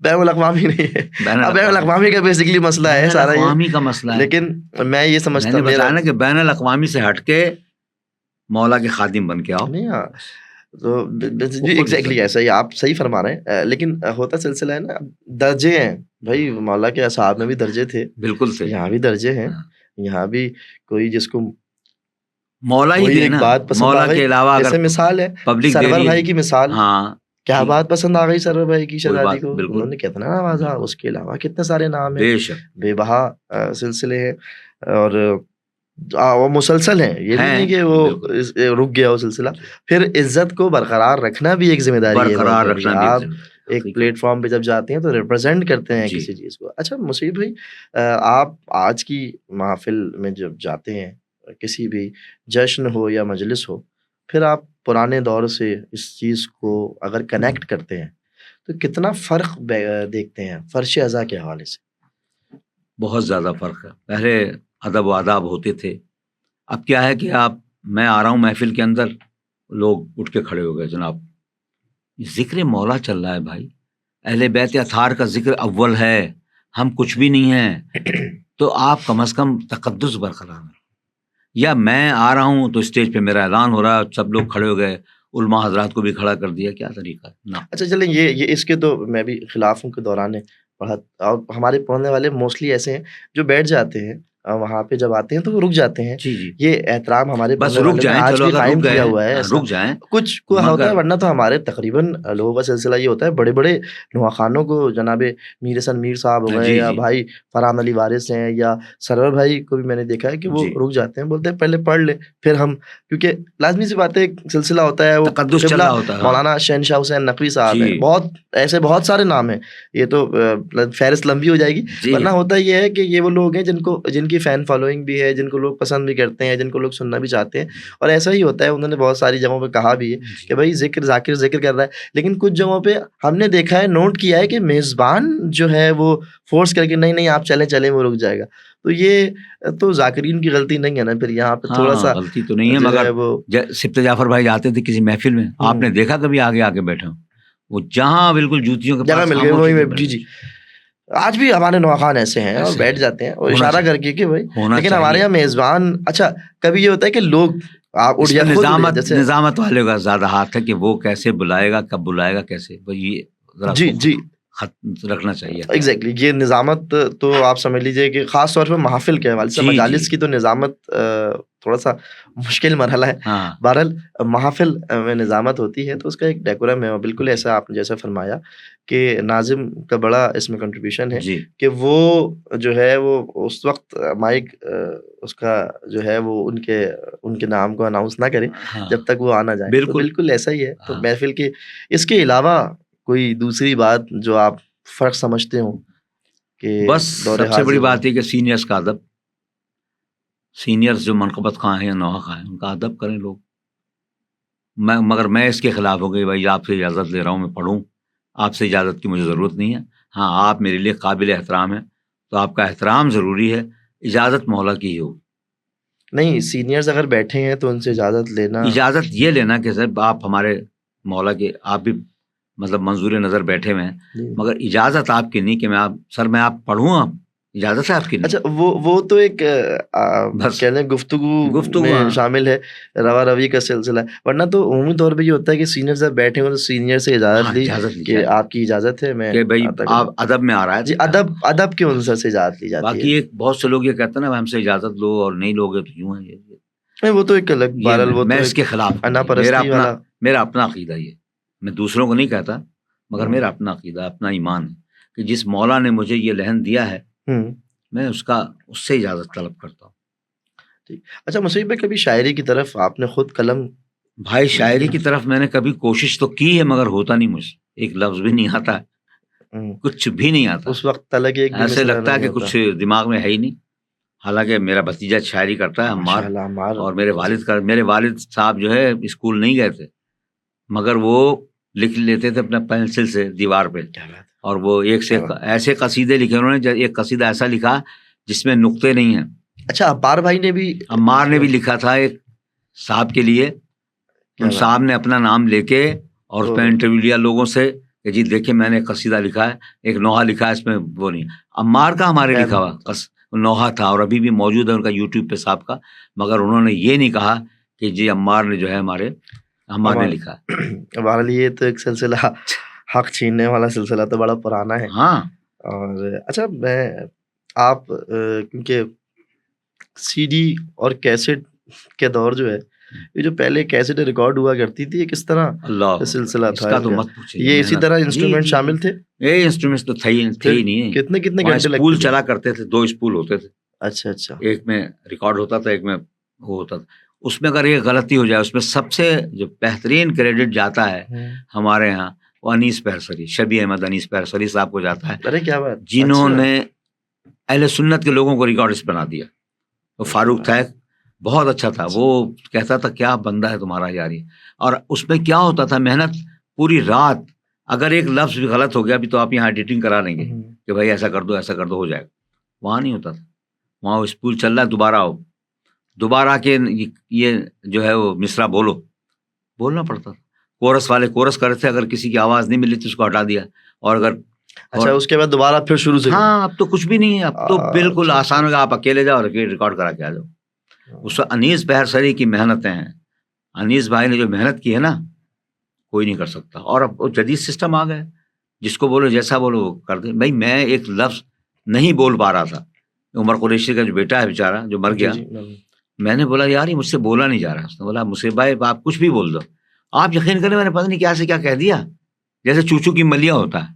بین الاقوامی نہیں ہے، بین الاقوامی کا بیسیکلی مسئلہ ہے سارا، اقوامی کا مسئلہ ہے۔ لیکن میں یہ سمجھتا ہوں کہ بین الاقوامی سے ہٹ کے مولا کے خادم بن کے آؤ، نہیں تو جی ایگزیکٹلی ایسا ہی آپ صحیح فرما رہے ہیں، لیکن ہوتا سلسلہ ہے نا، درجے ہیں بھائی، مولا کے اصحاب میں بھی درجے تھے، بالکل صحیح، یہاں بھی درجے ہیں، یہاں بھی کوئی جس کو مولا ہی ایک بات پسند آ گئی، جیسے مثال ہے سرور بھائی کی مثال، کیا بات پسند آ گئی سرور بھائی کی شہزادی کو، انہوں نے کتنا نوازا، اس کے علاوہ کتنے سارے نام ہیں، بے بہا سلسلے ہیں، اور وہ مسلسل ہیں، یہ بھی نہیں کہ وہ رک گیا وہ سلسلہ۔ پھر عزت کو برقرار رکھنا بھی ایک ذمہ داری ہے، آپ ایک پلیٹ فارم پہ جب جاتے ہیں تو ریپرزینٹ کرتے ہیں کسی چیز کو۔ اچھا مسیب بھائی، آپ آج کی محفل میں جب جاتے ہیں، کسی بھی جشن ہو یا مجلس ہو، پھر آپ پرانے دور سے اس چیز کو اگر کنیکٹ کرتے ہیں تو کتنا فرق دیکھتے ہیں فرش اعضا کے حوالے سے؟ بہت زیادہ فرق ہے، پہلے ادب و آداب ہوتے تھے، اب کیا ہے کہ آپ میں آ رہا ہوں محفل کے اندر، لوگ اٹھ کے کھڑے ہو گئے، جناب ذکر مولا چل رہا ہے بھائی، اہل بیت اطہار کا ذکر اول ہے، ہم کچھ بھی نہیں ہیں، تو آپ کم از کم تقدس برقرار ہیں. یا میں آ رہا ہوں تو اسٹیج پہ میرا اعلان ہو رہا ہے، سب لوگ کھڑے ہو گئے، علماء حضرات کو بھی کھڑا کر دیا، کیا طریقہ ہے نا. اچھا چلیں، یہ اس کے تو میں بھی خلافوں کے دوران پڑھا، اور ہمارے پڑھنے والے موسٹلی ایسے ہیں جو بیٹھ جاتے ہیں وہاں پہ، جب آتے ہیں تو وہ رک جاتے ہیں. جی جی یہ احترام ہمارے بس پڑھنے رک والوں نے جائیں، آج چلو بھی اگر قائم رک گئے کیا ہوا ہے. ایسا رک جائیں، کچھ کو ہوتا ہے، مگر ورنہ تو ہمارے تقریباً لوگوں کا سلسلہ یہ ہوتا ہے، بڑے بڑے نواخانوں کو جناب میر حسن میر صاحب ہو گئے، جی یا جی بھائی فرحان علی وارث ہیں، یا سرور بھائی کو بھی میں نے دیکھا ہے کہ وہ جی، رک جاتے ہیں، بولتے ہیں پہلے پڑھ لے پھر ہم، کیونکہ لازمی سی بات ہے، ایک سلسلہ ہوتا ہے، وہ تقدس چل قبلہ رہا ہوتا ہے. ہاں مولانا شہنشاہ حسین نقوی صاحب ہیں، جی بہت ایسے بہت سارے نام ہیں، یہ تو فہرست لمبی ہو جائے گی. جی ورنہ ہوتا یہ ہے کہ یہ وہ لوگ ہیں جن کی فین فالوئنگ بھی ہے، جن کو لوگ پسند بھی کرتے ہیں، جن کو لوگ سننا بھی چاہتے ہیں. اور ایسا ہی ہوتا ہے، انہوں نے بہت ساری جگہوں پہ کہا بھی ہے جی. کہ بھائی ذاکر ذکر کر رہا ہے، لیکن کچھ جگہوں پہ ہم نے دیکھا ہے، نوٹ کیا ہے کہ میزبان جو ہے وہ فورس کر کے نہیں آپ چلیں وہ رک جائے گا. تو یہ تو ذاکرین کی غلطی نہیں ہے نا، پھر یہاں پہ تھوڑا سا غلطی تو نہیں ہے، جو مگر ہے وہ سبت جعفر بھائی جاتے تھے کسی محفل میں، آپ نے دیکھا کبھی آگے بیٹھے ہوں، وہ جہاں بالکل جوتیوں کے جگہ پاس مل گئی خاموشی وہی سے میں. بیٹھے. جی آج بھی ہمارے نواخان ایسے ہیں اور ایسے بیٹھ ہیں، جاتے ہیں اور ہونا اشارہ چاہیے، کر کے کہ بھائی. ہونا لیکن ہمارے چاہیے. یہاں میزبان، اچھا کبھی یہ ہوتا ہے کہ لوگ آپ اٹھ اس میں جائے خود جیسے نظامت والے کا زیادہ ہاتھ ہے کہ وہ کیسے بلائے گا، کب بلائے گا، کیسے، یہ ذرا جی جی خط رکھنا چاہیے. ایگزیکٹلی یہ نظامت تو آپ سمجھ لیجئے کہ خاص طور پہ محافل کے حوالے سے، جی مجالس جی کی تو نظامت تھوڑا سا مشکل مرحلہ ہے. ہاں بہرحال محافل میں نظامت ہوتی ہے تو اس کا ایک ڈیکورم ہے. بالکل ایسا آپ نے جیسا فرمایا کہ ناظم کا بڑا اس میں کنٹریبیوشن ہے جی کہ وہ جو ہے وہ اس وقت مائک اس کا جو ہے وہ ان کے نام کو اناؤنس نہ کرے ہاں جب تک وہ آنا جائے. تو بالکل. بالکل ایسا ہی ہے. تو ہاں. محفل کے اس کے علاوہ کوئی دوسری بات جو آپ فرق سمجھتے ہوں کہ بس دور سب سے حاضر بڑی میں؟ بات یہ کہ سینئرز کا ادب، سینئرز جو منقبت خواہ ہیں یا نوحہ خواہ ہیں، ان کا ادب کریں لوگ. مگر میں اس کے خلاف ہو گئی، بھائی آپ سے اجازت لے رہا ہوں، میں پڑھوں، آپ سے اجازت کی مجھے ضرورت نہیں ہے. ہاں آپ میرے لیے قابل احترام ہیں، تو آپ کا احترام ضروری ہے، اجازت مولا کی ہی ہو. نہیں، سینئرز اگر بیٹھے ہیں تو ان سے اجازت لینا. اجازت یہ لینا کہ سر آپ ہمارے مولا کے، آپ بھی مطلب منظور نظر بیٹھے ہوئے ہیں، مگر اجازت آپ کی نہیں کہ میں آپ پڑھوں، آپ اجازت ہے آپ کی نہیں. اچھا وہ تو ایک بس کہہ لیں گفتگو میں ہاں. شامل ہے، روا روی کا سلسلہ ہے. ورنہ تو عمومی طور پہ یہ ہوتا ہے کہ سینئر جب بیٹھے ہوں تو سینئر سے اجازت لی کہ آپ کی اجازت ہے، میں کہ بھائی آپ ادب میں آ رہا ہے. جی ادب کے عنصر سے اجازت لی جاتی ہے. باقی ایک بہت سے لوگ یہ کہتے ہیں نا ہم سے اجازت لو اور نہیں لوگے تو یوں ہے. وہ تو ایک الگ بہرحال، وہ میں تو اس کے خلاف انا پرستی والا. میرا اپنا عقیدہ یہ، میں دوسروں کو نہیں کہتا، مگر میرا اپنا عقیدہ، اپنا ایمان ہے کہ جس مولا نے مجھے یہ لحن دیا ہے میں اس سے اجازت طلب کرتا ہوں. اچھا مصیب بھائی، کبھی شاعری کی طرف آپ نے خود قلم؟ بھائی شاعری کی طرف میں نے کبھی کوشش تو کی ہے، مگر ہوتا نہیں مجھ سے، ایک لفظ بھی نہیں آتا، کچھ بھی نہیں آتا. اس وقت تلک ایک ایسے لگتا ہے کہ کچھ دماغ میں ہے ہی نہیں. حالانکہ میرا بھتیجا شاعری کرتا ہے، عمار، اور میرے والد صاحب جو ہے اسکول نہیں گئے تھے، مگر وہ لکھ لیتے تھے اپنا پینسل سے دیوار پہ، اور وہ ایک سے ایسے قصیدے لکھے انہوں نے. ایک قصیدہ ایسا لکھا جس میں نقطے نہیں ہیں. اچھا عمار بھائی نے بھی؟ عمار نے بھی لکھا تھا ایک صاحب کے لیے، ان صاحب نے اپنا نام لے کے اور اس پہ انٹرویو لیا لوگوں سے کہ جی دیکھیں میں نے ایک قصیدہ لکھا ہے، ایک نوحہ لکھا ہے، اس میں وہ نہیں. عمار کا ہمارے لکھا ہوا نوحہ تھا اور ابھی بھی موجود ہے ان کا یوٹیوب پہ صاحب کا، مگر انہوں نے یہ نہیں کہا کہ جی عمار نے جو ہے عمار نے لکھا. ہمارے لیے تو ایک سلسلہ حق چھیننے والا سلسلہ تو بڑا پرانا ہے. ہاں. اور اچھا آپ کیونکہ سی ڈی اور کیسٹ کے دور جو ہے، یہ جو پہلے کیسٹ ریکارڈ ہوا کرتی تھی، یہ کس طرح سلسلہ تھا؟ کا تو مت پوچھیے. یہ اسی طرح انسٹرومنٹ شامل تھے؟ یہ انسٹرومنٹس تو تھے ہی نہیں. کتنے گھنٹے لگتے تھے؟ اسپول چلا کرتے تھے، 2 اسپول ہوتے تھے. اچھا ایک میں ریکارڈ ہوتا تھا، ایک میں وہ ہوتا تھا. اس میں اگر ایک غلطی ہو جائے، اس میں سب سے جو بہترین کریڈٹ جاتا ہے ہمارے ہاں وہ انیس پہرسری، شبیہ احمد انیس پہرسری صاحب کو جاتا ہے. ارے کیا بات! جنہوں نے اہل سنت کے لوگوں کو ریکارڈسٹ بنا دیا. وہ فاروق تھا، بہت اچھا تھا. وہ کہتا تھا کیا بندہ ہے تمہارا یار یہ. اور اس میں کیا ہوتا تھا، محنت پوری رات. اگر ایک لفظ بھی غلط ہو گیا بھی تو آپ یہاں ایڈیٹنگ کرا لیں گے کہ بھائی ایسا کر دو ہو جائے گا. وہاں نہیں ہوتا تھا، وہاں اسپول چل رہا ہے، دوبارہ آؤ. دوبارہ آ کے یہ جو ہے وہ مصرع بولنا پڑتا تھا. کورس والے کورس کر رہے تھے, اگر کسی کی آواز نہیں ملی تو اس کو ہٹا دیا, اور اگر اچھا اس کے بعد دوبارہ پھر شروع سے. ہاں اب تو کچھ بھی نہیں ہے, اب تو بالکل آسان ہوگا, آپ اکیلے جاؤ اور ریکارڈ کرا کے آ جاؤ. اس وقت انیس بہر سری کی محنتیں ہیں, انیس بھائی نے جو محنت کی ہے نا کوئی نہیں کر سکتا. اور اب وہ جدید سسٹم آ گئے, جس کو بولو جیسا بولو وہ کر دیں. بھائی میں ایک لفظ نہیں بول پا رہا تھا, عمر قریشی کا جو بیٹا ہے بیچارہ جو مر گیا, میں نے بولا یار یہ مجھ سے بولا نہیں جا رہا. اس نے بولا مصیب بھائی آپ کچھ بھی بول دو. آپ یقین کریں میں نے پتہ نہیں کیا سے کیا کہہ دیا, جیسے چوچو کی ملیا ہوتا ہے.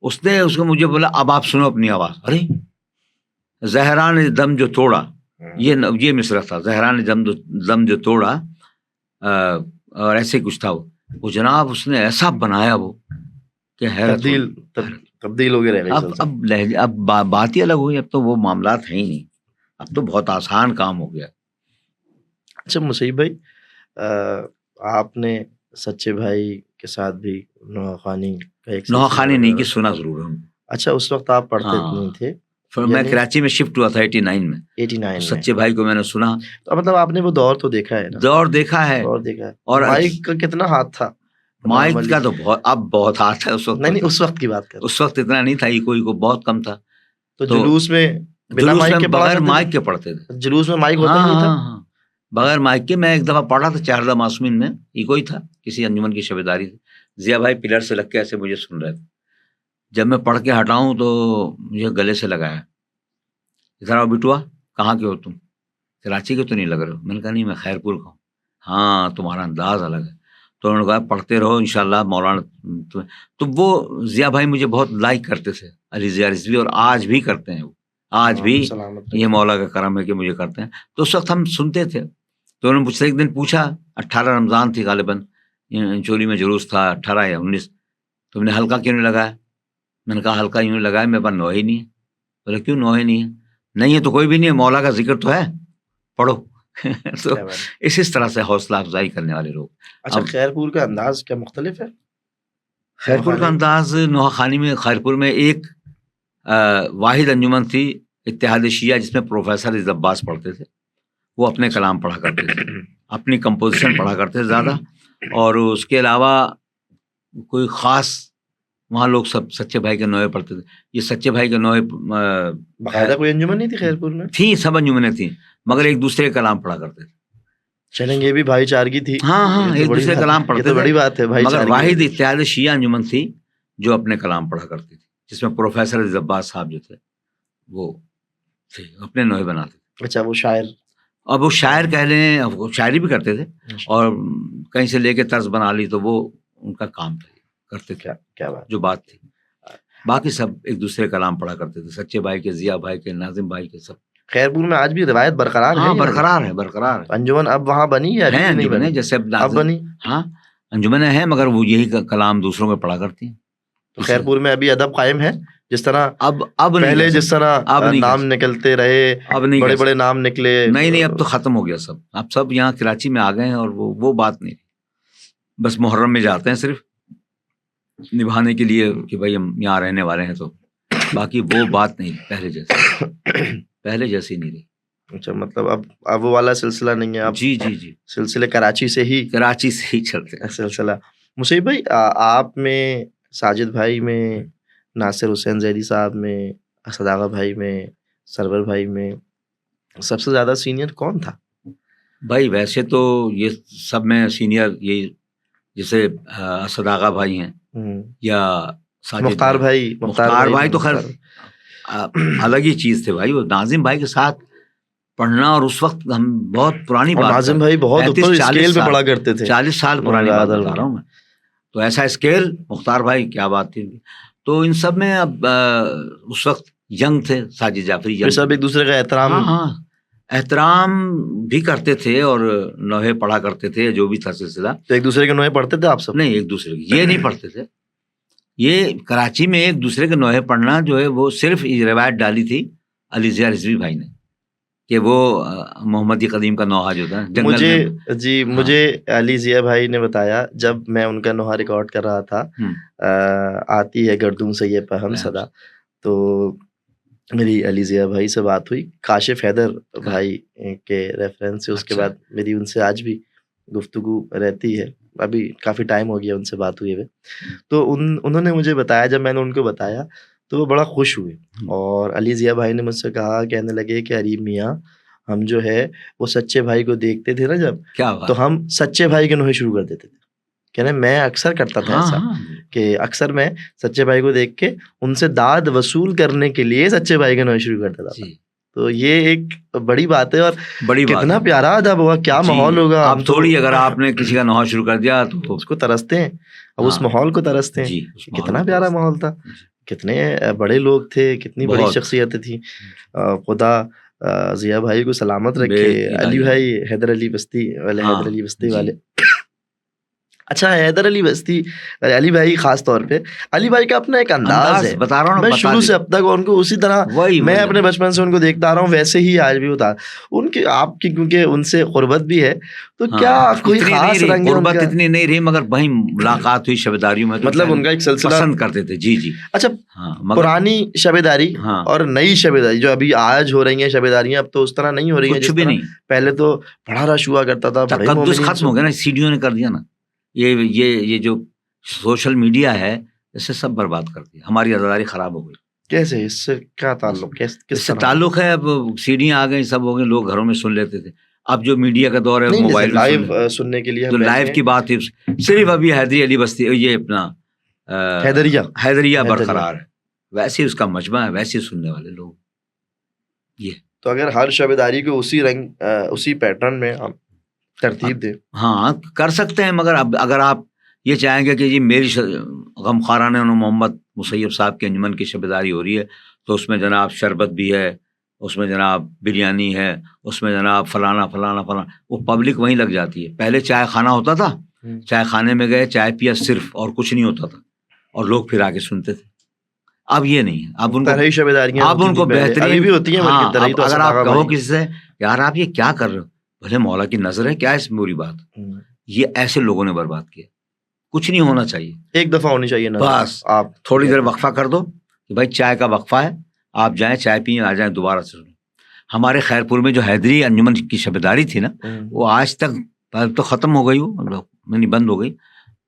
اس نے اس کو مجھے بولا اب آپ سنو اپنی آواز. ارے زہرا نے دم جو توڑا, یہ مصرع تھا, زہرا نے دم جو توڑا, اور ایسے کچھ تھا وہ جناب اس نے ایسا بنایا وہ کہ حیرت تبدیل ہو گیا. اب لہجہ اب بات ہی الگ ہوئی, اب تو وہ معاملات ہیں ہی نہیں, اب تو بہت آسان کام ہو گیا. اچھا مصیب بھائی, آپ نے سچے بھائی کے ساتھ بھی نوحہ خوانی نہیں کہ سنا ضرور ہوں. اچھا اس وقت آپ پڑھتے نہیں تھے؟ پھر میں کراچی میں شفٹ ہوا تھا 89 میں. 89 سچے بھائی کو میں نے سنا. تو مطلب آپ نے وہ دور تو دیکھا ہے نا؟ دور دیکھا ہے. اور مائک کا کتنا ہاتھ تھا؟ مائک کا تو اب بہت ہاتھ ہے. اس وقت نہیں اس وقت کی بات کر, اس وقت اتنا نہیں تھا, کوئی کو بہت کم تھا. تو جلوس میں بغیر مائک کے پڑھتے تھے. جلوس میں مائک ہوتا نہیں تھا بغیر مائک کے. میں ایک دفعہ پڑھا تھا چاردہ معصومین میں, یہ کوئی تھا کسی انجمن کی شبیداری تھی. ضیاء بھائی پلر سے لگ کے ایسے مجھے سن رہے تھے. جب میں پڑھ کے ہٹاؤں تو مجھے گلے سے لگایا, ادھر آؤ بٹوا, کہاں کے ہو تم؟ کراچی کے تو نہیں لگ رہے ہو. میں نے کہا نہیں میں خیرپور کا ہوں. ہاں تمہارا انداز الگ ہے. تو انہوں نے کہا پڑھتے رہو انشاءاللہ مولانا. تو وہ ضیاء بھائی مجھے بہت لائک کرتے تھے, علی ضیاء رضوی, اور آج بھی کرتے ہیں وہ, آج بھی یہ مولا کا کرم ہے کہ مجھے کرتے ہیں. تو اس وقت ہم سنتے تھے. تو انہوں نے مجھ سے ایک دن پوچھا, 18 رمضان تھی غالباً, چوری میں جلوس تھا 18 یا 19, تم نے ہلکا کیوں نہیں لگایا؟ میں نے کہا ہلکا یوں لگایا, میرے پاس نوحہ ہی نہیں ہے. بولے کیوں نوحہ نہیں ہے؟ نہیں ہے تو کوئی بھی نہیں ہے, مولا کا ذکر تو ہے, پڑھو. تو اس طرح سے حوصلہ افزائی کرنے والے لوگ. اچھا خیرپور کا انداز کیا مختلف ہے؟ خیرپور کا انداز نوحہ خوانی میں, خیرپور میں ایک واحد انجمن تھی اتحاد شیعہ جس میں پروفیسر عز عباس پڑھتے تھے. وہ اپنے کلام پڑھا کرتے تھے, اپنی کمپوزیشن پڑھا کرتے تھے زیادہ, اور اس کے علاوہ کوئی خاص وہاں لوگ سب سچے بھائی کے نوحے پڑھتے تھے. یہ سچے بھائی کے نوحے باقاعدہ کوئی انجمن نہیں تھی خیرپور میں؟ تھی, سب انجمنیں تھیں, مگر ایک دوسرے کے کلام پڑھا کرتے تھے. چلیں یہ بھی بھائی چارگی تھی. ہاں ایک دوسرے کلام پڑھتے تھے, بڑی بات ہے. مگر واحد اتحاد شیعہ انجمن تھی جو اپنے کلام پڑھا کرتی تھی, جس میں پروفیسر عز عباس صاحب جو تھے وہ تھے اپنے نوحے بناتے تھے. اچھا وہ شاعر, اب وہ شاعر کہہ لیں, وہ شاعری بھی کرتے تھے, اور کہیں سے لے کے طرز بنا لی, تو وہ ان کا کام تھا, کرتے تھے. کیا بات جو بات تھی. باقی سب ایک دوسرے کلام پڑھا کرتے تھے, سچے بھائی کے, ضیاء بھائی کے, ناظم بھائی کے, سب. خیرپور میں آج بھی روایت برقرار ہے؟ ہاں برقرار ہے, برقرار ہے. انجمن اب وہاں بنی ہے؟ انجمن جیسے اب بنی. ہاں انجمنیں ہیں, مگر وہ یہی کلام دوسروں میں پڑھا کرتی ہیں. تو خیرپور میں ابھی ادب قائم ہے جس طرح اب پہلے جس طرح نام نکلتے رہے, اب نہیں بڑے بڑے نام نکلے؟ نہیں اب تو ختم ہو گیا سب. اب سب یہاں کراچی میں آ گئے ہیں, اور وہ بات نہیں. بس محرم میں جاتے ہیں صرف نبھانے کے لیے کہ بھائی ہم یہاں رہنے والے ہیں, تو باقی وہ بات نہیں پہلے جیسی نہیں رہی. اچھا مطلب اب وہ والا سلسلہ نہیں ہے. اب جی سلسلے کراچی سے ہی چلتے ہیں سلسلہ. مصیب بھائی آپ میں, ساجد بھائی میں, ناصر حسین زیدی صاحب میں, اسد آغا بھائی میں, سرور بھائی میں سب سے زیادہ سینئر کون تھا؟ بھائی ویسے تو یہ سب میں سینئر یہی, جیسے اسد آغا بھائی ہیں یا مختار بھائی تو خیر الگ ہی چیز تھے بھائی. وہ ناظم بھائی کے ساتھ پڑھنا, اور اس وقت ہم بہت پرانی بات, ناظم بھائی بہت اوپر اسکیل پہ پڑھا کرتے تھے, 40 سال پرانی بات بتا رہا ہوں میں. تو ایسا اسکیل, مختار بھائی کیا بات تھی. تو ان سب میں اب اس وقت ینگ تھے, ساجد جعفری سب ایک دوسرے کا احترام بھی کرتے تھے, اور نوحے پڑھا کرتے تھے, جو بھی تھا سلسلہ. تو ایک دوسرے کے نوحے پڑھتے تھے آپ سب؟ نہیں, ایک دوسرے کے یہ نہیں پڑھتے تھے. یہ کراچی میں ایک دوسرے کے نوحے پڑھنا جو ہے وہ صرف روایت ڈالی تھی علی ضیاء رضوی بھائی نے, کہ وہ محمدی قدیم کا نوحہ جو تھا مجھے علی ضیاء بھائی نے بتایا, جب میں ان کا نوحہ ریکارڈ کر رہا تھا, آتی ہے گردوں سے یہ پہم صدا, تو میری علی ضیاء بھائی سے بات ہوئی کاشف حیدر بھائی کے ریفرنس سے، اس کے اچھا۔ بعد میری ان سے آج بھی گفتگو رہتی ہے، ابھی کافی ٹائم ہو گیا ان سے بات ہوئی ہوئے. تو انہوں نے مجھے بتایا، جب میں نے ان کو بتایا تو وہ بڑا خوش ہوئے، اور علی ضیاء بھائی نے مجھ سے کہا، کہنے لگے کہ عریب میاں ہم جو ہے وہ سچے بھائی کو دیکھتے تھے نا جب، کیا بات، تو ہم سچے بھائی کے نوحے شروع کر دیتے تھے. کہنے میں اکثر کرتا تھا ہاں ایسا، ہاں کہ اکثر میں سچے بھائی کو دیکھ کے ان سے داد وصول کرنے کے لیے سچے بھائی کے نوحے شروع کرتا تھا. جی، تو یہ ایک بڑی بات ہے، اور بڑی بات کتنا ہے. پیارا ادب ہوگا، کیا جی، ماحول ہوگا. اب تھوڑی اگر آپ نے کسی کا نوحہ شروع کر دیا تو اس کو ترستے ہیں، اب اس ہاں، ماحول کو ترستے ہیں. جی، اس ماحول کتنا کو پیارا ترستے. ماحول تھا، جی، کتنے بڑے لوگ تھے، کتنی بڑی بہت. شخصیتیں تھیں. خدا ضیاء بھائی کو سلامت بے رکھے. الہ علی الا بھائی، حیدر علی بستی والے، ہاں، حیدر علی بستی جی. والے. اچھا، حیدر علی بستی، علی بھائی خاص طور پہ، علی بھائی کا اپنا ایک انداز ہے. بتا رہا ہوں نا، میں بتا شروع سے دے. اب تک ان کو اسی طرح، وہی میں اپنے بچپن سے ان کو دیکھتا آ رہا ہوں، ویسے ہی آج بھی ہوتا ان کی، آپ کی کیونکہ ان سے قربت بھی ہے، تو کیا کوئی اتنی نہیں خاص رہی رنگ ہے ان قربت، کا؟ اتنی نہیں رہی، مگر وہیں ملاقات ہوئی شبیداریوں میں، تو مطلب ان کا ایک سلسلہ پسند کرتے تھے. جی جی. اچھا، ہاں، مگر پرانی شبیداری ہاں، اور نئی شبیداری جو ابھی آج ہو رہی ہیں شبیداریاں، اب تو اس طرح نہیں ہو رہی ہیں کچھ جس بھی طرح نہیں. پہلے تو بڑا رش ہوا کرتا تھا، بڑے تقدس مومنین ختم ہو گیا نا، سیڈیوں نے کر دیا نا. یہ جو سوشل میڈیا ہے، اس سے سب برباد کر دیا. ہماری عزاداری خراب ہو گئی. کیسے؟ اس سے کیا تعلق؟ اس کس سے طرح؟ تعلق ہے، اب سیڈیاں آ گئی، سب ہو گئی، لوگ گھروں میں سن لیتے تھے. اب جو میڈیا کا دور ہے، نہیں، جیسے موبائل میں سن لائیو سننے کے لیے تو ہم لائیو بیٹھے کی بات ہے. صرف ابھی حیدری علی بستی، یہ اپنا حیدریہ برقرار ہے. ویسے ہی اس کا مجمع ہے، ویسے ہی سننے والے لوگ. یہ تو اگر ہر شبیداری کو اسی رنگ، اسی پیٹرن میں ہم ترتیب دیں. ہاں کر سکتے ہیں، مگر اب اگر آپ یہ چاہیں گے کہ جی میری غمخوارانہ محمد مسیب صاحب کے انجمن کی شبیداری ہو رہی ہے، تو اس میں جناب شربت بھی ہے، اس میں جناب بریانی ہے، اس میں جناب فلانا فلانا فلانا، وہ پبلک وہیں لگ جاتی ہے. پہلے چائے خانہ ہوتا تھا، چائے خانے میں گئے، چائے پیا صرف، اور کچھ نہیں ہوتا تھا، اور لوگ پھر آ کے سنتے تھے. اب یہ نہیں ہے. اب ان کو طرحی شبیداریاں آپ ان کو بہترین، ابھی بھی ہوتی ہیں، ہاں، بلکہ طرحی اب تو اگر اسد آپ آغا کہو بھائی. کسی سے یار آپ یہ کیا کر رہے ہو، بھلے مولا کی نظر ہے، کیا اس میں بری بات؟ یہ ایسے لوگوں نے برباد کیا. کچھ نہیں ہونا چاہیے، ایک دفعہ ہونی چاہیے نا. بس آپ تھوڑی دیر وقفہ کر دو کہ بھائی چائے کا وقفہ ہے، آپ جائیں چائے پئیں، آ جائیں دوبارہ سے. ہمارے خیر پور میں جو حیدری انجمن کی شبیداری تھی نا، وہ آج تک تو ختم ہو گئی، وہ بند ہو گئی،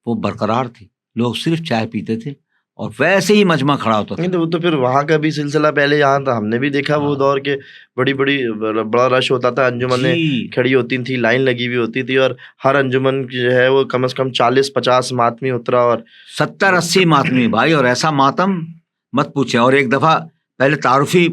وہ برقرار تھی. لوگ صرف چائے پیتے تھے، اور ویسے ہی مجمع کھڑا ہوتا تھا. تو پھر وہاں کا بھی سلسلہ پہلے یہاں تھا، ہم نے بھی دیکھا وہ دور کے، بڑا رش ہوتا تھا، انجمنیں کھڑی ہوتی تھی، لائن لگی ہوئی ہوتی تھی، اور ہر انجمن جو ہے وہ کم از کم 40-50 ماتمی اترا، اور 70-80 ماتمی بھائی، اور ایسا ماتم مت پوچھیں. اور ایک دفعہ پہلے تعارفی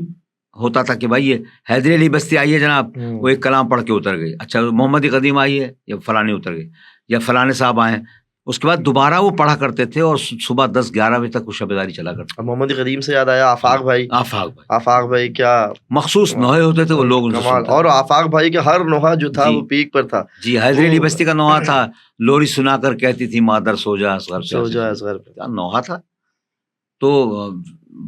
ہوتا تھا کہ بھائی یہ حیدری علی بستی آئیے جناب، وہ ایک کلام پڑھ کے اتر گئی. اچھا محمد قدیم آئیے، یا فلانے اتر گئے، یا فلانے صاحب آئے. اس کے بعد دوبارہ وہ پڑھا کرتے تھے، اور صبح 10-11 بجے تک وہ شبیداری چلا کرتے. محمد قدیم سے یاد آیا آفاق بھائی. آفاق بھائی کیا مخصوص نوحے ہوتے تھے، وہ لوگ ان سے کمال. سنتے اور آفاق بھائی کے ہر نوحہ جو تھا وہ پیک پر تھا. جی، حیدری علی بستی کا نوحہ تھا، لوری سنا کر کہتی تھی مادر سو جا اصغر، سو جا اصغر، کیا نوحہ تھا. تو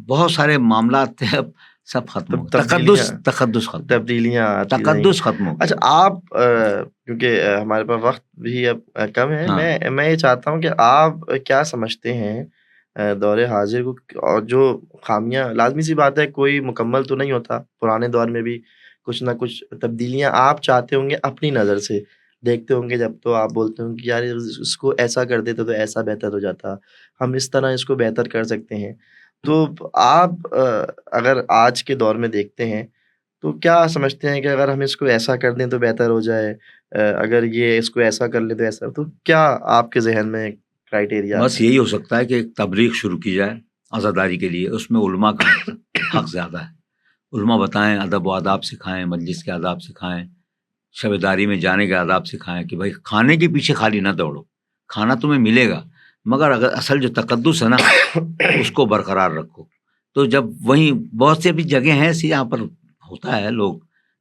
بہت سارے معاملات تھے، اب سب ختم ہو گئے. تبدیلیاں تقدس ختم ہو. اچھا، آپ کیونکہ ہمارے پاس وقت بھی اب کم ہے، میں یہ چاہتا ہوں کہ آپ کیا سمجھتے ہیں دور حاضر کو، اور جو خامیاں، لازمی سی بات ہے کوئی مکمل تو نہیں ہوتا، پرانے دور میں بھی کچھ نہ کچھ تبدیلیاں آپ چاہتے ہوں گے، اپنی نظر سے دیکھتے ہوں گے، جب تو آپ بولتے ہوں کہ یار اس کو ایسا کر دیتے تو ایسا بہتر ہو جاتا، ہم اس طرح اس کو بہتر کر سکتے ہیں. تو آپ اگر آج کے دور میں دیکھتے ہیں تو کیا سمجھتے ہیں کہ اگر ہم اس کو ایسا کر دیں تو بہتر ہو جائے، اگر یہ اس کو ایسا کر لیں تو ایسا، تو کیا آپ کے ذہن میں کرائٹیریا؟ بس یہی ہو سکتا ہے کہ ایک تبلیغ شروع کی جائے عزاداری کے لیے. اس میں علماء کا حق زیادہ ہے. علماء بتائیں، ادب و آداب سکھائیں، مجلس کے آداب سکھائیں، شبیداری میں جانے کے آداب سکھائیں، کہ بھائی کھانے کے پیچھے خالی نہ دوڑو، کھانا تمہیں ملے گا، مگر اگر اصل جو تقدس ہے نا اس کو برقرار رکھو. تو جب وہیں بہت سے بھی جگہ ہیں ایسی جہاں پر ہوتا ہے، لوگ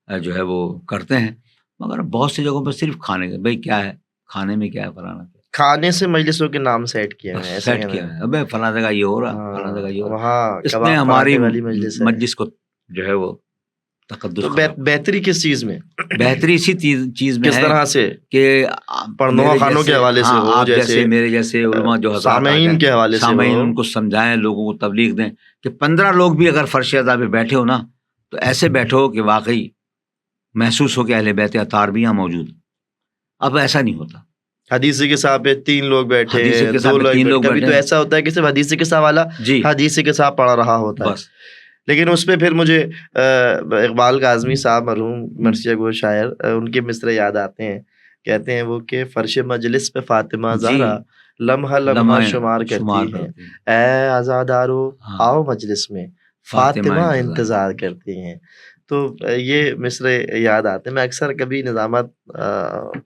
جو ہے وہ کرتے ہیں، مگر بہت سی جگہوں پر صرف کھانے کے، بھائی کیا ہے کھانے میں، کیا ہے فلانا، کھانے سے مجلسوں کے نام سیٹ کیا ہے، سیٹ کیا ہے، ابے فلاں جگہ یہ ہو رہا، فلاں جگہ یہ ہو رہا. وہاں اس نے ہماری مجلس مجلس کو جو ہے وہ تقدس. بہتری کس چیز میں؟ بہتری اسی چیز میں کس طرح سے کہ پرنوا خانوں کے حوالے سے، آپ جیسے میرے جیسے علماء جو سامعین کے حوالے سے، سامعین ان کو سمجھائیں، لوگوں کو تبلیغ دیں کہ 15 لوگ بھی اگر فرش اعضا پہ بیٹھے ہو نا تو ایسے بیٹھو کہ واقعی محسوس ہو کہ اہل بیت اطہار بھی یہاں موجود. اب ایسا نہیں ہوتا. حدیثی کے صاحب پہ 3 لوگ بیٹھے حدیثی ہیں، کے 2 صاحب پہ 3 لوگ لوگ کبھی تو بیٹھے ہیں. ایسا ہوتا ہے کہ صرف حدیثی کے صاحب والا جی حدیثی کے صاحب پڑھ رہا ہوتا ہے. بس. لیکن اس پہ پھر مجھے اقبال کاظمی صاحب مرحوم مرثیہ گو شاعر، ان کے مصرے یاد آتے ہیں. کہتے ہیں وہ کہ فرش مجلس پہ فاطمہ جی زہرا لمحہ لمحہ شمار کرتی ہیں، اے عزادارو آؤ مجلس میں فاطمہ انتظار کرتی ہیں. تو یہ مصرے یاد آتے ہیں. میں اکثر کبھی نظامات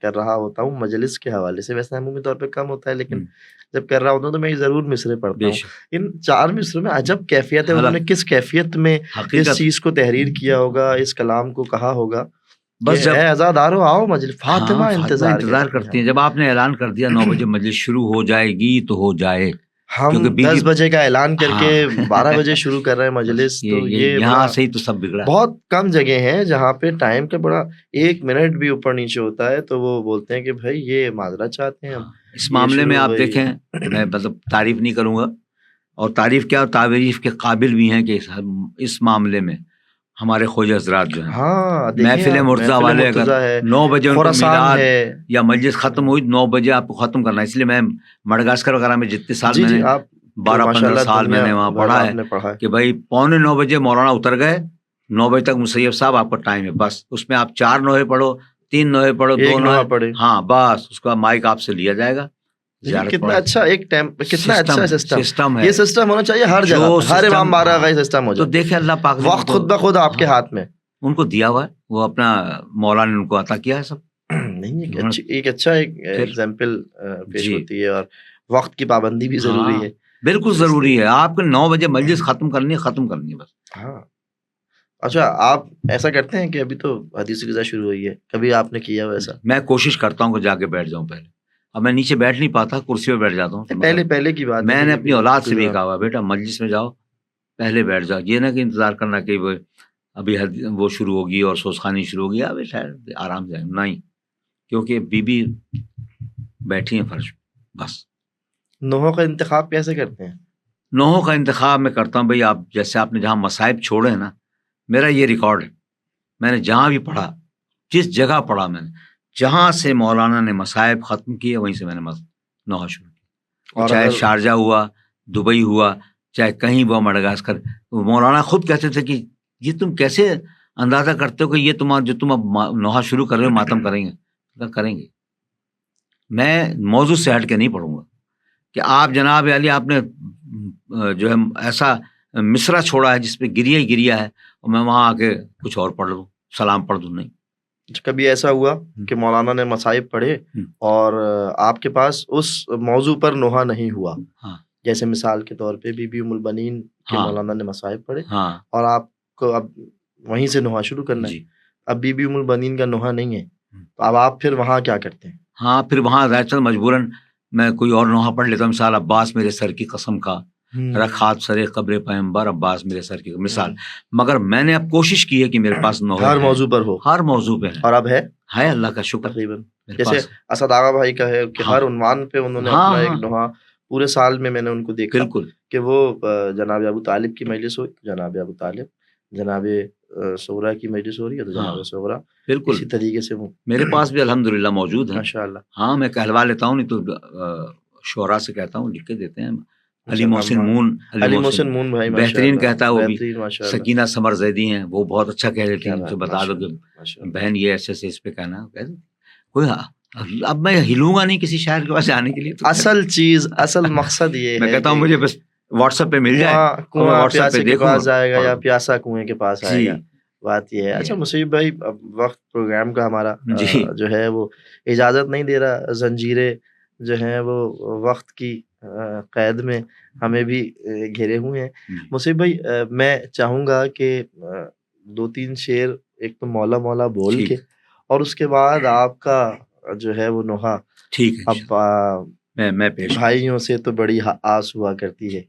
کر رہا ہوتا ہوں مجلس کے حوالے سے، ویسے عمومی طور پہ کم ہوتا ہے لیکن جب کر رہا ہوتا ہوں تو میں ضرور مصرے پڑھتا ہوں. ان 4 مصروں میں عجب کیفیت ہے. انہوں نے کس کیفیت میں اس چیز کو تحریر کیا ہوگا، اس کلام کو کہا ہوگا. بس اے عزادارو آؤ مجلس، فاطمہ انتظار کرتی ہیں. جب آپ نے اعلان کر دیا 9 بجے مجلس شروع ہو جائے گی تو ہو جائے. ہم 10 بجے کا اعلان کر کے 12 بجے شروع کر رہے ہیں مجلس. تو یہ یہاں سے ہی تو سب بگڑا. بہت کم جگہ ہیں جہاں پہ ٹائم کا بڑا 1 منٹ بھی اوپر نیچے ہوتا ہے تو وہ بولتے ہیں کہ بھائی یہ معذرت چاہتے ہیں. اس معاملے میں آپ دیکھیں، میں مطلب تعریف نہیں کروں گا، اور تعریف کیا تعریف کے قابل بھی ہیں کہ اس معاملے میں ہمارے خواجہ حضرات جو ہیں محفل مرتضیٰ والے اگر 9 بجے ان کو میلاد یا مجلس ختم ہوئی 9 بجے آپ کو ختم کرنا ہے. اس لیے میں مڈغاسکر وغیرہ میں جتنے سال میں نے 12-15 سال میں نے وہاں پڑھا ہے کہ بھائی 8:45 بجے مولانا اتر گئے، 9 بجے تک مسیب صاحب آپ کا ٹائم ہے. بس اس میں آپ 4 نوحے پڑھو، 3 نوحے پڑھو، 2 نوحے پڑھے، ہاں بس اس کا مائک آپ سے لیا جائے گا. کتنا اچھا ایک کتنا اچھا سسٹم ہے. یہ سسٹم ہونا چاہیے ہر جگہ، ہر امام بارگاہ کا سسٹم ہو جائے. تو دیکھیں اللہ پاک وقت خود بخود آپ کے ہاتھ میں ان کو دیا ہوا ہے، وہ اپنا مولا نے ان کو عطا کیا ہے سب. نہیں ایک اچھا ایگزامپل پیش ہوتی ہے. اور وقت کی پابندی بھی ضروری ہے، بالکل ضروری ہے. آپ کو 9 بجے مجلس ختم کرنی ہے بس. ہاں اچھا، آپ ایسا کرتے ہیں کہ ابھی تو حدیث غذا شروع ہوئی ہے، کبھی آپ نے کیا ویسا؟ میں کوشش کرتا ہوں کہ جا کے بیٹھ جاؤں پہلے. اب میں نیچے بیٹھ نہیں پاتا، کرسی پہ بیٹھ جاتا ہوں. پہلے کی بات میں نے اپنی اولاد سے بھی کہا ہوا بیٹا مجلس میں جاؤ پہلے بیٹھ جاؤ. یہ نہ کہ انتظار کرنا کہ ابھی وہ شروع ہوگی اور سوسخانی شروع ہوگی، ابھی شاید آرام سے نہیں، کیونکہ بی بی بیٹھی ہیں فرش بس. نوحوں کا انتخاب کیسے کرتے ہیں؟ نوحوں کا انتخاب میں کرتا ہوں بھائی، آپ جیسے آپ نے جہاں مصائب چھوڑے ہیں نا، میرا یہ ریکارڈ ہے، میں نے جہاں بھی پڑھا، جس جگہ پڑھا میں نے، جہاں سے مولانا نے مصائب ختم کیے وہیں سے میں نے نوحہ شروع کیا. چاہے شارجہ ہوا، دبئی ہوا، چاہے کہیں وہ مڈغاسکر. مولانا خود کہتے تھے کہ یہ تم کیسے اندازہ کرتے ہو کہ یہ جو تم اب نوحہ شروع کر رہے ہو ماتم کریں گے. میں موضوع سے ہٹ کے نہیں پڑھوں گا کہ آپ جناب علی آپ نے جو ہے ایسا مصرع چھوڑا ہے جس پہ گریا ہی گریا ہے اور میں وہاں آ کے کچھ اور پڑھ لوں، سلام پڑھ دوں. نہیں. کبھی ایسا ہوا کہ مولانا نے مصائب پڑھے اور آپ کے پاس اس موضوع پر نوحہ نہیں ہوا؟ جیسے مثال کے طور پہ بی بی ام البنین کے مولانا نے مصائب پڑھے اور آپ کو اب وہیں سے نوحہ شروع کرنا ہے. اب بی بی ام البنین کا نوحہ نہیں ہے تو اب آپ پھر وہاں کیا کرتے ہیں؟ ہاں پھر وہاں ظاہر مجبوراً میں کوئی اور نوحہ پڑھ لیتا ہوں. مثال عباس میرے سر کی قسم کا، رکھات سرے قبر پیغمبر عباس میرے سر کی مثال. مگر میں نے اب کوشش کی ہے کہ میرے پاس نوحہ ہر موضوع پر ہو، ہر موضوع پہ. اور اب ہے اللہ کا شکر. تقریباً جیسے اسد آغا بھائی کا ہے کہ ہر عنوان پہ انہوں نے اپنا ایک نوحہ پورے سال میں نے ان کو دیکھا. بالکل کہ وہ جناب ابو طالب کی مجلس ہوئی، جناب ابو طالب، جناب صغرا کی مجلس ہو رہی ہے تو جناب صغرا. بالکل اسی طریقے سے میرے پاس بھی الحمدللہ موجود ہے ماشاءاللہ. ہاں میں کہلوا لیتا ہوں، نہیں تو شعراء سے کہتا ہوں لکھ کے دیتے ہیں. علی محسن مون بھائی بہترین کہتا ہے وہ بھی. سکینہ سمر زیدی ہیں، وہ بہت اچھا کہہ دیتی ہیں. تو بتا دو کہ بہن یہ ایسے سے اس پہ کہنا کوئی. اب میں ہلوں گا نہیں کسی شاعر کے پاس جانے کے لیے. اصل چیز، اصل مقصد یہ ہے، میں کہتا ہوں مجھے بس واٹس ایپ پہ مل جائے، واٹس ایپ پہ پاس جائے گا یا پیاسا کنویں کے پاس آئے گا. بات یہ ہے. اچھا مصیب بھائی، وقت پروگرام کا ہمارا جو ہے وہ اجازت نہیں دے رہا. زنجیریں جو ہیں وہ وقت کی قید میں ہمیں بھی گھیرے ہوئے ہیں. مصیب بھائی میں چاہوں گا کہ 2-3 شعر ایک تو مولا مولا بول کے اور اس کے بعد آپ کا جو ہے وہ نوحہ. ٹھیک ہے. اب میں بھائیوں سے تو بڑی آس ہوا کرتی ہے،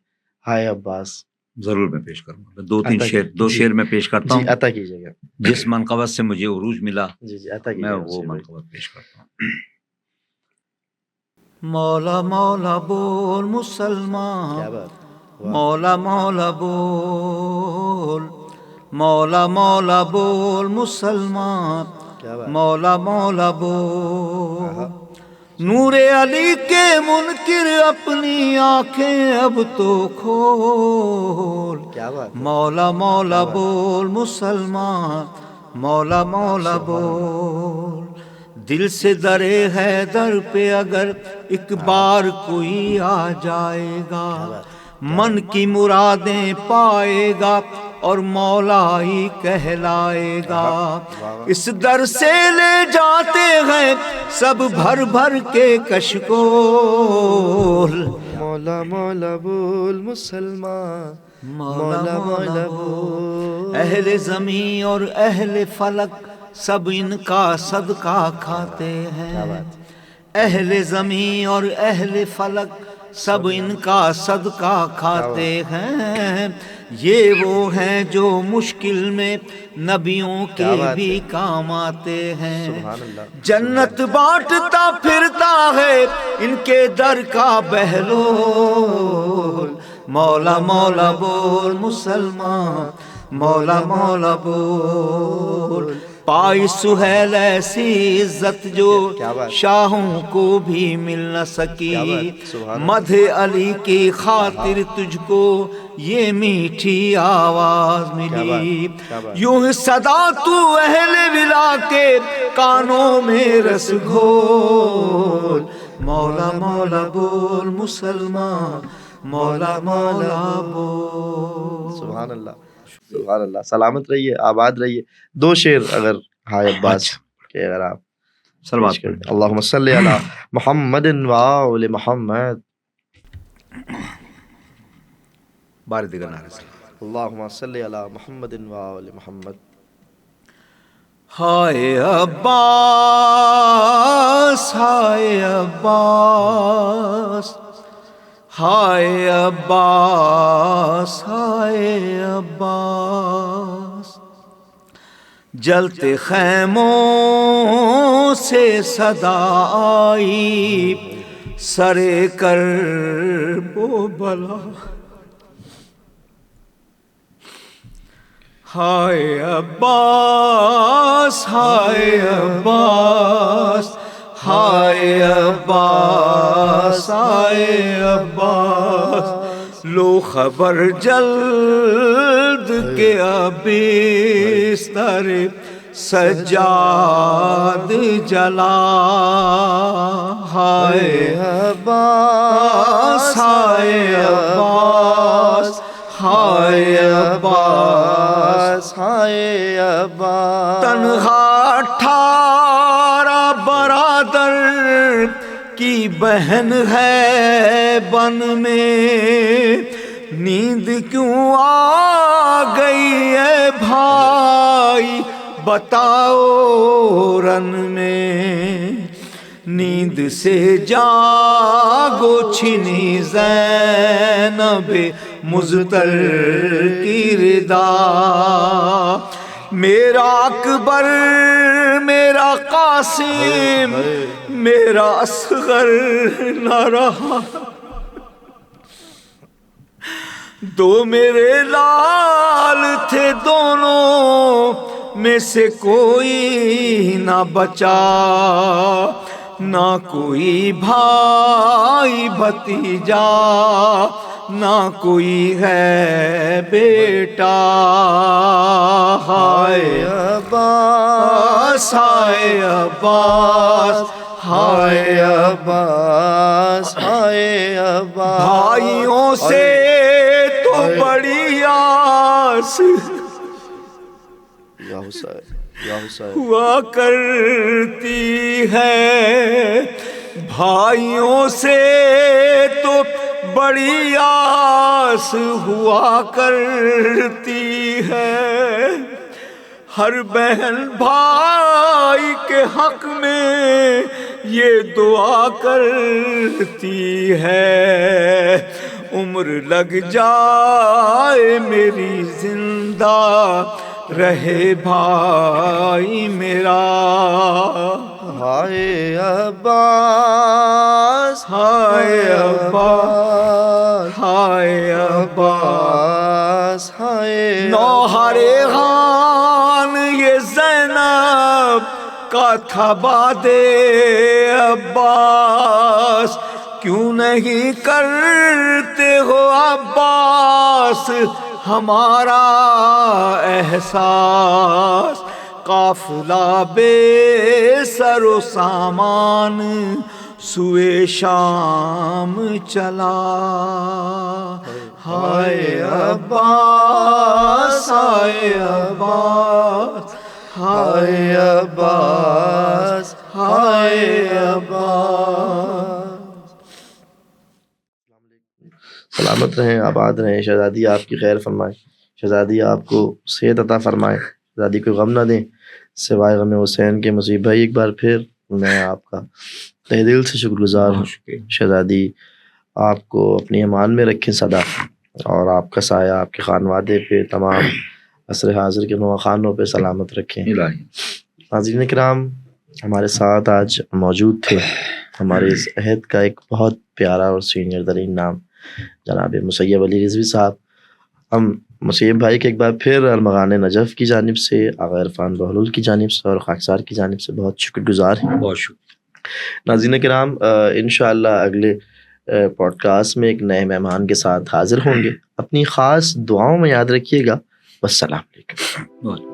ہائے عباس. ضرور میں پیش کروں گا. 2-3 شعر، 2 شعر میں پیش کرتا ہوں. جی عطا کیجیے گا. جس منقبت سے مجھے عروج ملا، جی عطا کیجیے میں گا. وہ منقبت پیش کرتا ہوں. مولا مولا بول مسلمان، کیا بات. مولا مولا بول، مولا مولا بول مسلمان، کیا بات، مولا مولا بول۔ نور علی کے منکر اپنی آنکھیں اب تو کھول، کیا بات، مولا مولا بول مسلمان، مولا مولا بول۔ دل سے درے حیدر پہ اگر ایک بار کوئی آ جائے گا، من کی مرادیں پائے گا اور مولا ہی کہلائے گا۔ اس در سے لے جاتے ہیں سب بھر بھر کے کشکول، مولا مولا بول مسلمان، مولا مولا بول۔ اہل زمین اور اہل فلک سب ان کا صدقہ کھاتے ہیں، اہل زمین اور اہل فلک سب ان کا صدقہ کھاتے ہیں۔ یہ وہ ہیں جو مشکل میں نبیوں کے بھی کام آتے ہیں۔ جنت بانٹتا پھرتا ہے ان کے در کا بہلول، مولا مولا بول مسلمان، مولا مولا بول۔ پائی سہیل ایسی عزت جو شاہوں کو بھی مل نہ سکی، مدح علی کی خاطر تجھ کو یہ میٹھی آواز ملی۔ یوں صدا تو اہل ولا کے کانوں میں رس گھول، مولا مولا بول مسلمان، مولا مولا بول۔ سبحان اللہ، سبحان اللہ۔ سلامت رہیے، آباد رہیے۔ دو شعر اگر ہائے عباس کہ اگر آپ سلوات کر دیں۔ اللہم صلی علی محمد و آل محمد، بار دیگر نعرہ سے۔ اللہم صلی علی محمد و آل محمد۔ ہائے عباس، ہائے عباس، ہائے عباس، ہائے عباس۔ جلتے خیموں سے صدا آئی، سرے کرب و بلا۔ ہائے عباس، ہائے عباس، ہائے عباس، ہائے عباس۔ لو خبر جلد کے بستر سجاد جلا۔ ہائے عباس، ہائے عباس، ہائے عباس، ہائے عباس۔ تنہا 18 برادر کی بہن ہے بن میں، نیند کیوں آ گئی ہے بھائی بتاؤ رن میں۔ نیند سے جاگو چھنی زینب مزتر کی ردا۔ میرا اکبر، میرا قاسم، میرا اصغر نہ رہا، دو میرے لال تھے دونوں میں سے کوئی نہ بچا، نہ کوئی بھائی بھتیجا، نہ کوئی ہے بیٹا۔ ہائے عباس، ہائے عباس، ہائے عباس، ہائے عباس۔ بھائیوں سے تو بڑی آس یا حسین، یا حسین، ہوا کرتی ہے، بھائیوں سے تو بڑی آس ہوا کرتی ہے۔ ہر بہن بھائی کے حق میں یہ دعا کرتی ہے، عمر لگ جائے میری زندہ رہے بھائی میرا۔ ہائے عباس، ہائے عباس، ہائے عباس۔ زینب کا تھا باد عباس، کیوں نہیں کرتے ہو عباس ہمارا احساس؟ قافلہ بے سر و سامان سوئے شام چلا، ہائے عباس ہائے عباس ہائے عباس ہائے عباس۔ سلامت رہیں، آباد رہیں، شہزادی آپ کی خیر فرمائے، شہزادی آپ کو صحت عطا فرمائے، شہزادی کو غم نہ دیں سوائے غم حسین کے۔ مصیب بھائی ایک بار پھر میں آپ کا تہ دل سے شکر گزار ہوں، شہزادی آپ کو اپنی امان میں رکھیں سدا، اور آپ کا سایہ آپ کے خانوادے پہ، تمام عصر حاضر کے نواں خانوں پہ سلامت رکھیں۔ ناظرین کرام، ہمارے ساتھ آج موجود تھے ہمارے اس عہد کا ایک بہت پیارا اور سینئر ترین نام جناب مسیب علی رضوی صاحب۔ ہم مسیب بھائی کے ایک بار پھر ارمغان نجف کی جانب سے، آغا عرفان بہلول کی جانب سے اور خاکسار کی جانب سے بہت شکر گزار ہیں۔ بہت شکریہ ناظرین کرام، انشاءاللہ اگلے پوڈ کاسٹ میں ایک نئے مہمان کے ساتھ حاضر ہوں گے۔ اپنی خاص دعاؤں میں یاد رکھیے گا۔ والسلام علیکم۔